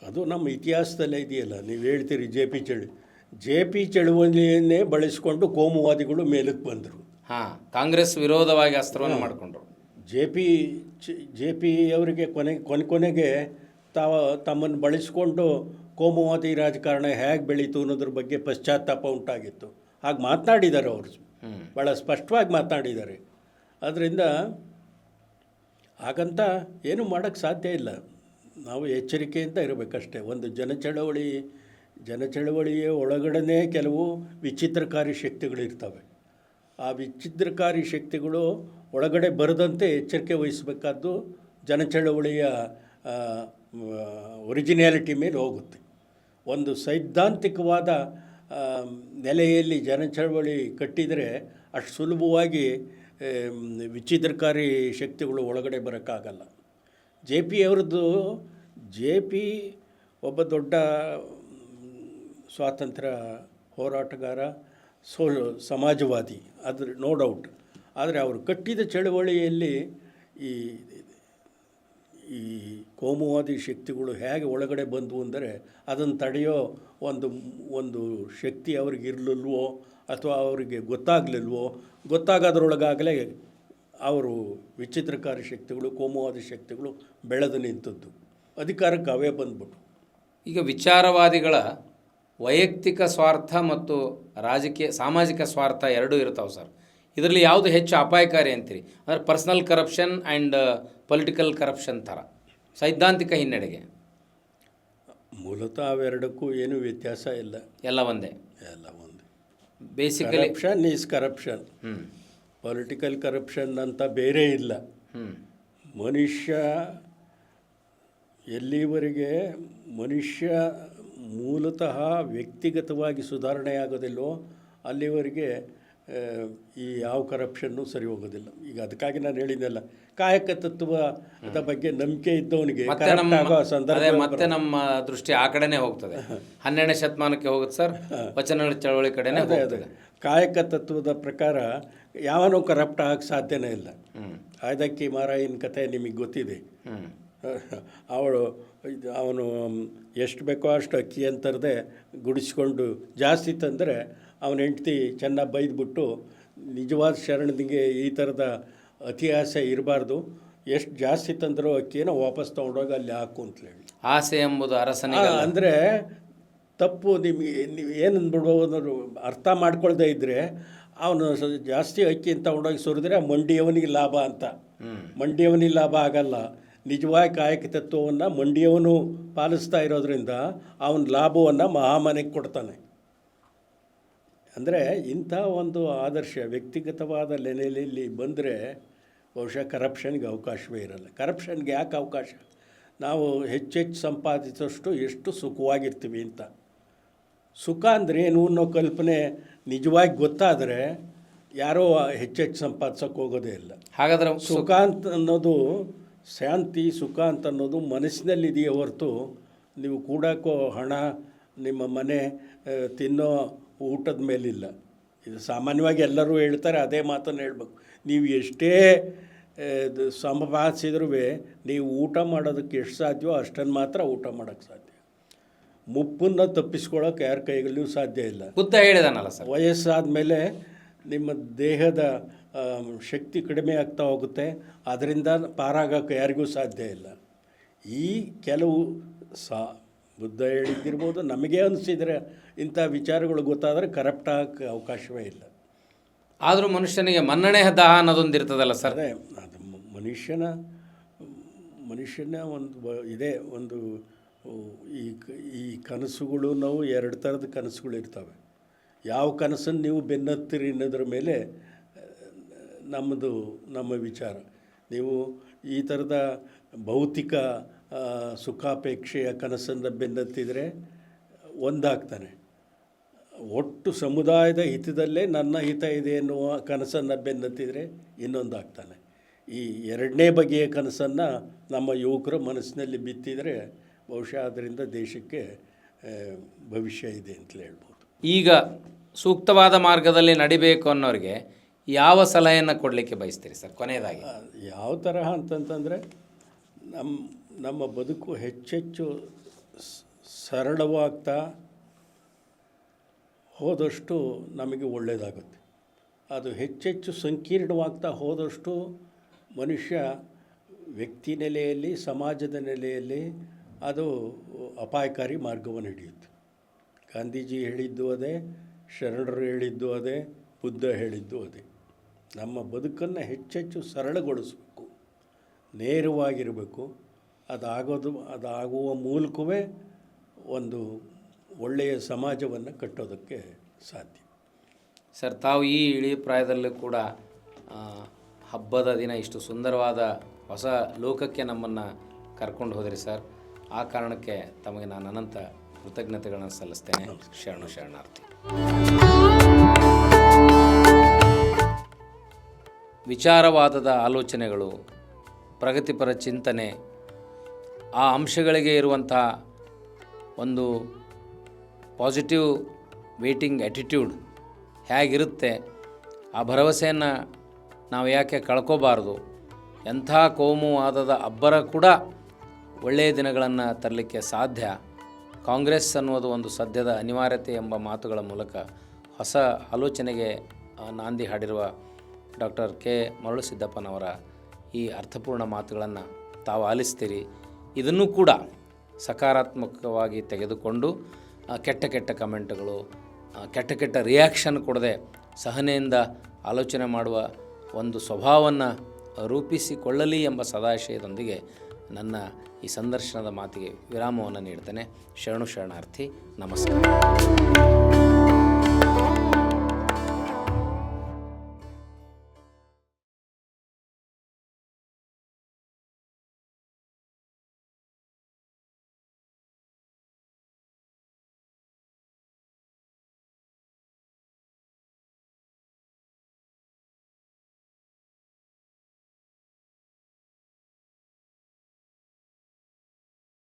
ಅದು ನಮ್ಮ ಇತಿಹಾಸದಲ್ಲೇ ಇದೆಯಲ್ಲ. ನೀವು ಹೇಳ್ತೀರಿ JP ಚಳವಳಿಯನ್ನೇ ಬಳಸಿಕೊಂಡು ಕೋಮುವಾದಿಗಳು ಮೇಲಕ್ಕೆ ಬಂದರು. ಹಾಂ, ಕಾಂಗ್ರೆಸ್ ವಿರೋಧವಾಗಿ ಅಸ್ತ್ರವನ್ನು ಮಾಡಿಕೊಂಡ್ರು. JP ಅವರಿಗೆ ಕೊನೆಗೆ ತಮ್ಮನ್ನು ಬಳಸಿಕೊಂಡು ಕೋಮುವಾದಿ ರಾಜಕಾರಣ ಹೇಗೆ ಬೆಳೀತು ಅನ್ನೋದ್ರ ಬಗ್ಗೆ ಪಶ್ಚಾತ್ತಾಪ ಉಂಟಾಗಿತ್ತು. ಹಾಗೆ ಮಾತನಾಡಿದ್ದಾರೆ ಅವರು, ಭಾಳ ಸ್ಪಷ್ಟವಾಗಿ ಮಾತನಾಡಿದ್ದಾರೆ. ಆದ್ದರಿಂದ ಹಾಗಂತ ಏನೂ ಮಾಡೋಕ್ಕೆ ಸಾಧ್ಯ ಇಲ್ಲ. ನಾವು ಎಚ್ಚರಿಕೆಯಿಂದ ಇರಬೇಕಷ್ಟೇ. ಒಂದು ಜನಚಳವಳಿಯ ಒಳಗಡೆ ಕೆಲವು ವಿಚಿತ್ರಕಾರಿ ಶಕ್ತಿಗಳಿರ್ತವೆ. ಆ ವಿಚಿತ್ರಕಾರಿ ಶಕ್ತಿಗಳು ಒಳಗಡೆ ಬರದಂತೆ ಎಚ್ಚರಿಕೆ ವಹಿಸಬೇಕಾದ್ದು ಜನಚಳವಳಿಯ ಒರಿಜಿನಾಲಿಟಿ ಮೇಲೆ ಹೋಗುತ್ತೆ. ಒಂದು ಸೈದ್ಧಾಂತಿಕವಾದ ನೆಲೆಯಲ್ಲಿ ಜನಚಳವಳಿ ಕಟ್ಟಿದರೆ ಅಷ್ಟು ಸುಲಭವಾಗಿ ವಿಚಿತ್ರಕಾರಿ ಶಕ್ತಿಗಳು ಒಳಗಡೆ ಬರೋಕ್ಕಾಗಲ್ಲ. JP ಒಬ್ಬ ದೊಡ್ಡ ಸ್ವಾತಂತ್ರ್ಯ ಹೋರಾಟಗಾರ, ಸಮಾಜವಾದಿ, ಅದ್ರ ನೋ ಡೌಟ್. ಆದರೆ ಅವರು ಕಟ್ಟಿದ ಚಳವಳಿಯಲ್ಲಿ ಈ ಕೋಮುವಾದಿ ಶಕ್ತಿಗಳು ಹೇಗೆ ಒಳಗಡೆ ಬಂದವು ಅಂದರೆ ಅದನ್ನು ತಡೆಯೋ ಒಂದು ಶಕ್ತಿ ಅವ್ರಿಗೆ ಇರಲಿಲ್ವೋ ಅಥವಾ ಅವರಿಗೆ ಗೊತ್ತಾಗೋದ್ರೊಳಗಾಗಲೇ ಅವರು ವಿಚಿತ್ರಕಾರಿ ಶಕ್ತಿಗಳು, ಕೋಮುವಾದಿ ಶಕ್ತಿಗಳು ಬೆಳೆದು ನಿಂತದ್ದು. ಅಧಿಕಾರಕ್ಕೆ ಅವೇ ಬಂದ್ಬಿಟ್ಟು. ಈಗ ವಿಚಾರವಾದಿಗಳ ವೈಯಕ್ತಿಕ ಸ್ವಾರ್ಥ ಮತ್ತು ಸಾಮಾಜಿಕ ಸ್ವಾರ್ಥ ಎರಡೂ ಇರ್ತಾವೆ ಸರ್. ಇದರಲ್ಲಿ ಯಾವುದು ಹೆಚ್ಚು ಅಪಾಯಕಾರಿ ಅಂತೀರಿ? ಅಂದರೆ personal corruption and political corruption ಥರ ಸೈದ್ಧಾಂತಿಕ ಹಿನ್ನಡೆಗೆ. ಮೂಲತಃ ಅವೆರಡಕ್ಕೂ ಏನೂ ವ್ಯತ್ಯಾಸ ಇಲ್ಲ, ಎಲ್ಲ ಒಂದೇ. Basically corruption is corruption. Political corruption ಅಂತ ಬೇರೆ ಇಲ್ಲ. ಎಲ್ಲಿವರೆಗೆ ಮನುಷ್ಯ ಮೂಲತಃ ವ್ಯಕ್ತಿಗತವಾಗಿ ಸುಧಾರಣೆ ಆಗೋದಿಲ್ಲವೋ ಅಲ್ಲಿವರೆಗೆ ಈ ಯಾವ ಕರಪ್ಷನ್ನು ಸರಿ ಹೋಗೋದಿಲ್ಲ. ಈಗ ಅದಕ್ಕಾಗಿ ನಾನು ಹೇಳಿದ್ದೆಲ್ಲ, ಕಾಯಕ ತತ್ವದ ಬಗ್ಗೆ ನಂಬಿಕೆ ಇದ್ದವನಿಗೆ ಮತ್ತೆ ನಮ್ಮ ದೃಷ್ಟಿ ಆ ಕಡೆನೇ ಹೋಗ್ತದೆ. 12ನೇ ಶತಮಾನಕ್ಕೆ ಹೋಗುತ್ತೆ ಸರ್, ವಚನಗಳ ಚಳವಳಿ ಕಡೆನೇ ಹೋಗ್ತದೆ. ಕಾಯಕ ತತ್ವದ ಪ್ರಕಾರ ಯಾವನೂ ಕರಪ್ಟ್ ಆಗಕ್ಕೆ ಸಾಧ್ಯನೇ ಇಲ್ಲ. ಆಯ್ದಕ್ಕಿ ಮಾರಾಯಿನ ಕಥೆ ನಿಮಗೆ ಗೊತ್ತಿದೆ. ಅವನು ಎಷ್ಟು ಬೇಕೋ ಅಷ್ಟು ಅಕ್ಕಿ ಅಂತರದೆ ಗುಡಿಸ್ಕೊಂಡು ಜಾಸ್ತಿ ತಂದರೆ ಅವನ ಹೆಂಡ್ತಿ ಚೆನ್ನಾಗಿ ಬೈದ್ಬಿಟ್ಟು, ನಿಜವಾದ ಶರಣನಿಗೆ ಈ ಥರದ ಅತಿ ಆಸೆ ಇರಬಾರ್ದು, ಎಷ್ಟು ಜಾಸ್ತಿ ತಂದರೂ ಅಕ್ಕಿಯನ್ನು ವಾಪಸ್ ತೊಗೊಂಡೋಗಿ ಅಲ್ಲಿ ಹಾಕು ಅಂತ ಹೇಳಿ. ಆಸೆ ಎಂಬುದು ಅರಸನಿಗೆ ಅಂದರೆ ತಪ್ಪು. ನೀವು ಏನು ಅಂದ್ಬಿಡೋದು ಅರ್ಥ ಮಾಡ್ಕೊಳ್ದೇ ಇದ್ದರೆ ಅವನು ಜಾಸ್ತಿ ಅಕ್ಕಿ ಅಂತ ತೊಗೊಂಡೋಗಿ ಸುರಿದ್ರೆ ಮಂಡಿಯವನಿಗೆ ಲಾಭ ಅಂತ. ಮಂಡಿಯವನಿಗೆ ಲಾಭ ಆಗಲ್ಲ. ನಿಜವಾಗಿ ಕಾಯಕ ತತ್ವವನ್ನು ಮಂಡಿಯವನು ಪಾಲಿಸ್ತಾ ಇರೋದ್ರಿಂದ ಅವನ ಲಾಭವನ್ನು ಮಹಾಮನೆಗೆ ಕೊಡ್ತಾನೆ. ಅಂದರೆ ಇಂಥ ಒಂದು ಆದರ್ಶ ವ್ಯಕ್ತಿಗತವಾದ ನೆಲೆಯಲ್ಲಿ ಬಂದರೆ ಬಹುಶಃ ಕರಪ್ಷನ್ಗೆ ಅವಕಾಶವೇ ಇರಲ್ಲ. ಕರಪ್ಷನ್ಗೆ ಯಾಕೆ ಅವಕಾಶ? ನಾವು ಹೆಚ್ಚೆಚ್ಚು ಸಂಪಾದಿಸೋಷ್ಟು ಎಷ್ಟು ಸುಖವಾಗಿರ್ತೀವಿ ಅಂತ. ಸುಖ ಅಂದರೆ ಏನು ಅನ್ನೋ ಕಲ್ಪನೆ ನಿಜವಾಗಿ ಗೊತ್ತಾದರೆ ಯಾರೋ ಹೆಚ್ಚೆಚ್ಚು ಸಂಪಾದಿಸೋಕೆ ಹೋಗೋದೇ ಇಲ್ಲ. ಹಾಗಾದರೆ ಸುಖ ಅಂತ ಅನ್ನೋದು, ಶಾಂತಿ ಸುಖ ಅಂತ ಅನ್ನೋದು ಮನಸ್ಸಿನಲ್ಲಿದೆಯೇ ಹೊರತು ನೀವು ಕೂಡಕ್ಕೋ ಹಣ, ನಿಮ್ಮ ಮನೆ, ತಿನ್ನೋ ಊಟದ ಮೇಲಿಲ್ಲ. ಇದು ಸಾಮಾನ್ಯವಾಗಿ ಎಲ್ಲರೂ ಹೇಳ್ತಾರೆ, ಅದೇ ಮಾತನ್ನು ಹೇಳ್ಬೇಕು. ನೀವು ಎಷ್ಟೇ ಸಂಪಾದಿಸಿದ್ರೂ ನೀವು ಊಟ ಮಾಡೋದಕ್ಕೆ ಎಷ್ಟು ಸಾಧ್ಯವೋ ಅಷ್ಟನ್ನು ಮಾತ್ರ ಊಟ ಮಾಡೋಕ್ಕೆ ಸಾಧ್ಯ. ಮುಪ್ಪನ್ನು ತಪ್ಪಿಸ್ಕೊಳ್ಳೋಕೆ ಯಾರ ಕೈಗಳೂ ಸಾಧ್ಯ ಇಲ್ಲ. ಬುದ್ಧ ಹೇಳಿದಾನಲ್ಲ ಸರ್, ವಯಸ್ಸಾದ ಮೇಲೆ ನಿಮ್ಮ ದೇಹದ ಶಕ್ತಿ ಕಡಿಮೆ ಆಗ್ತಾ ಹೋಗುತ್ತೆ, ಅದರಿಂದ ಪಾರಾಗೋಕ್ಕೆ ಯಾರಿಗೂ ಸಾಧ್ಯ ಇಲ್ಲ. ಈ ಕೆಲವು ಬುದ್ಧ ಹೇಳಿದ್ದಿರ್ಬೋದು, ನಮಗೆ ಅನಿಸಿದರೆ ಇಂಥ ವಿಚಾರಗಳು ಗೊತ್ತಾದರೆ ಕರಪ್ಟ್ ಆಗೋಕ್ಕೆ ಅವಕಾಶವೇ ಇಲ್ಲ. ಆದರೂ ಮನುಷ್ಯನಿಗೆ ಮನ್ನಣೆ ದಾಹ ಅನ್ನೋದೊಂದು ಇರ್ತದಲ್ಲ ಸರ್. ಅದೇ ಅದು ಮನುಷ್ಯನ ಒಂದು ಇದೇ ಒಂದು ಈ ಕನಸುಗಳು, ನಾವು ಎರಡು ಥರದ ಕನಸುಗಳು ಇರ್ತವೆ. ಯಾವ ಕನಸನ್ನು ನೀವು ಬೆನ್ನತ್ತೀರಿ ಅನ್ನೋದ್ರ ಮೇಲೆ ನಮ್ಮ ವಿಚಾರ. ನೀವು ಈ ಥರದ ಭೌತಿಕ ಸುಖಾಪೇಕ್ಷೆಯ ಕನಸನ್ನು ಬೆನ್ನತ್ತಿದರೆ ಒಂದಾಗ್ತಾನೆ. ಒಟ್ಟು ಸಮುದಾಯದ ಹಿತದಲ್ಲೇ ನನ್ನ ಹಿತ ಇದೆ ಎನ್ನುವ ಕನಸನ್ನು ಬೆನ್ನತ್ತಿದರೆ ಇನ್ನೊಂದಾಗ್ತಾನೆ. ಈ ಎರಡನೇ ಬಗೆಯ ಕನಸನ್ನು ನಮ್ಮ ಯುವಕರ ಮನಸ್ಸಿನಲ್ಲಿ ಬಿತ್ತಿದರೆ ಬಹುಶಃ ಅದರಿಂದ ದೇಶಕ್ಕೆ ಭವಿಷ್ಯ ಇದೆ ಅಂತಲೇ ಹೇಳ್ಬೋದು. ಈಗ ಸೂಕ್ತವಾದ ಮಾರ್ಗದಲ್ಲಿ ನಡಿಬೇಕು ಅನ್ನೋರಿಗೆ ಯಾವ ಸಲಹೆಯನ್ನು ಕೊಡಲಿಕ್ಕೆ ಬಯಸ್ತೀರಿ ಸರ್ ಕೊನೆಯದಾಗಿ? ಯಾವ ತರಹ ಅಂತಂತಂದರೆ ನಮ್ಮ ಬದುಕು ಹೆಚ್ಚೆಚ್ಚು ಸರಳವಾಗ್ತಾ ಹೋದಷ್ಟು ನಮಗೆ ಒಳ್ಳೆಯದಾಗುತ್ತೆ. ಅದು ಹೆಚ್ಚೆಚ್ಚು ಸಂಕೀರ್ಣವಾಗ್ತಾ ಹೋದಷ್ಟು ಮನುಷ್ಯ ವ್ಯಕ್ತಿ ನೆಲೆಯಲ್ಲಿ, ಸಮಾಜದ ನೆಲೆಯಲ್ಲಿ ಅದು ಅಪಾಯಕಾರಿ ಮಾರ್ಗವನ್ನು ಹಿಡಿಯುತ್ತೆ. ಗಾಂಧೀಜಿ ಹೇಳಿದ್ದು ಅದೇ, ಶರಣರು ಹೇಳಿದ್ದು ಅದೇ, ಬುದ್ಧ ಹೇಳಿದ್ದು ಅದೇ. ನಮ್ಮ ಬದುಕನ್ನು ಹೆಚ್ಚೆಚ್ಚು ಸರಳಗೊಳಿಸಬೇಕು, ನೇರವಾಗಿರಬೇಕು. ಅದಾಗುವ ಮೂಲಕವೇ ಒಂದು ಒಳ್ಳೆಯ ಸಮಾಜವನ್ನು ಕಟ್ಟೋದಕ್ಕೆ ಸಾಧ್ಯ. ಸರ್, ತಾವು ಈ ಇಳಿ ಪ್ರಾಯದಲ್ಲೂ ಕೂಡ ಹಬ್ಬದ ದಿನ ಇಷ್ಟು ಸುಂದರವಾದ ಹೊಸ ಲೋಕಕ್ಕೆ ನಮ್ಮನ್ನು ಕರ್ಕೊಂಡು ಹೋದ್ರಿ ಸರ್. ಆ ಕಾರಣಕ್ಕೆ ತಮಗೆ ನಾನು ಅನಂತ ಕೃತಜ್ಞತೆಗಳನ್ನು ಸಲ್ಲಿಸ್ತೇನೆ. ಶರಣಾರ್ಥಿ. ವಿಚಾರವಾದದ ಆಲೋಚನೆಗಳು, ಪ್ರಗತಿಪರ ಚಿಂತನೆ, ಆ ಅಂಶಗಳಿಗೆ ಇರುವಂಥ ಒಂದು ಪಾಸಿಟಿವ್ ವೇಟಿಂಗ್ ಆ್ಯಟಿಟ್ಯೂಡ್ ಹೇಗಿರುತ್ತೆ, ಆ ಭರವಸೆಯನ್ನು ನಾವು ಯಾಕೆ ಕಳ್ಕೋಬಾರ್ದು. ಎಂಥ ಕೋಮುವಾದದ ಅಬ್ಬರ ಕೂಡ ಒಳ್ಳೆಯ ದಿನಗಳನ್ನು ತರಲಿಕ್ಕೆ ಸಾಧ್ಯ. ಕಾಂಗ್ರೆಸ್ ಅನ್ನುವುದು ಒಂದು ಸದ್ಯದ ಅನಿವಾರ್ಯತೆ ಎಂಬ ಮಾತುಗಳ ಮೂಲಕ ಹೊಸ ಆಲೋಚನೆಗೆ ನಾಂದಿ ಹಾಡಿರುವ ಡಾಕ್ಟರ್ ಕೆ ಮರಳುಸಿದ್ದಪ್ಪನವರ ಈ ಅರ್ಥಪೂರ್ಣ ಮಾತುಗಳನ್ನು ತಾವು ಆಲಿಸ್ತೀರಿ. ಇದನ್ನು ಕೂಡ ಸಕಾರಾತ್ಮಕವಾಗಿ ತೆಗೆದುಕೊಂಡು ಕೆಟ್ಟ ಕಮೆಂಟ್ಗಳು, ಕೆಟ್ಟ ರಿಯಾಕ್ಷನ್ ಕೊಡದೆ ಸಹನೆಯಿಂದ ಆಲೋಚನೆ ಮಾಡುವ ಒಂದು ಸ್ವಭಾವವನ್ನು ರೂಪಿಸಿಕೊಳ್ಳಲಿ ಎಂಬ ಸದಾಶಯದೊಂದಿಗೆ ನನ್ನ ಈ ಸಂದರ್ಶನದ ಮಾತಿಗೆ ವಿರಾಮವನ್ನು ನೀಡ್ತೇನೆ. ಶರಣಾರ್ಥಿ. ನಮಸ್ಕಾರ.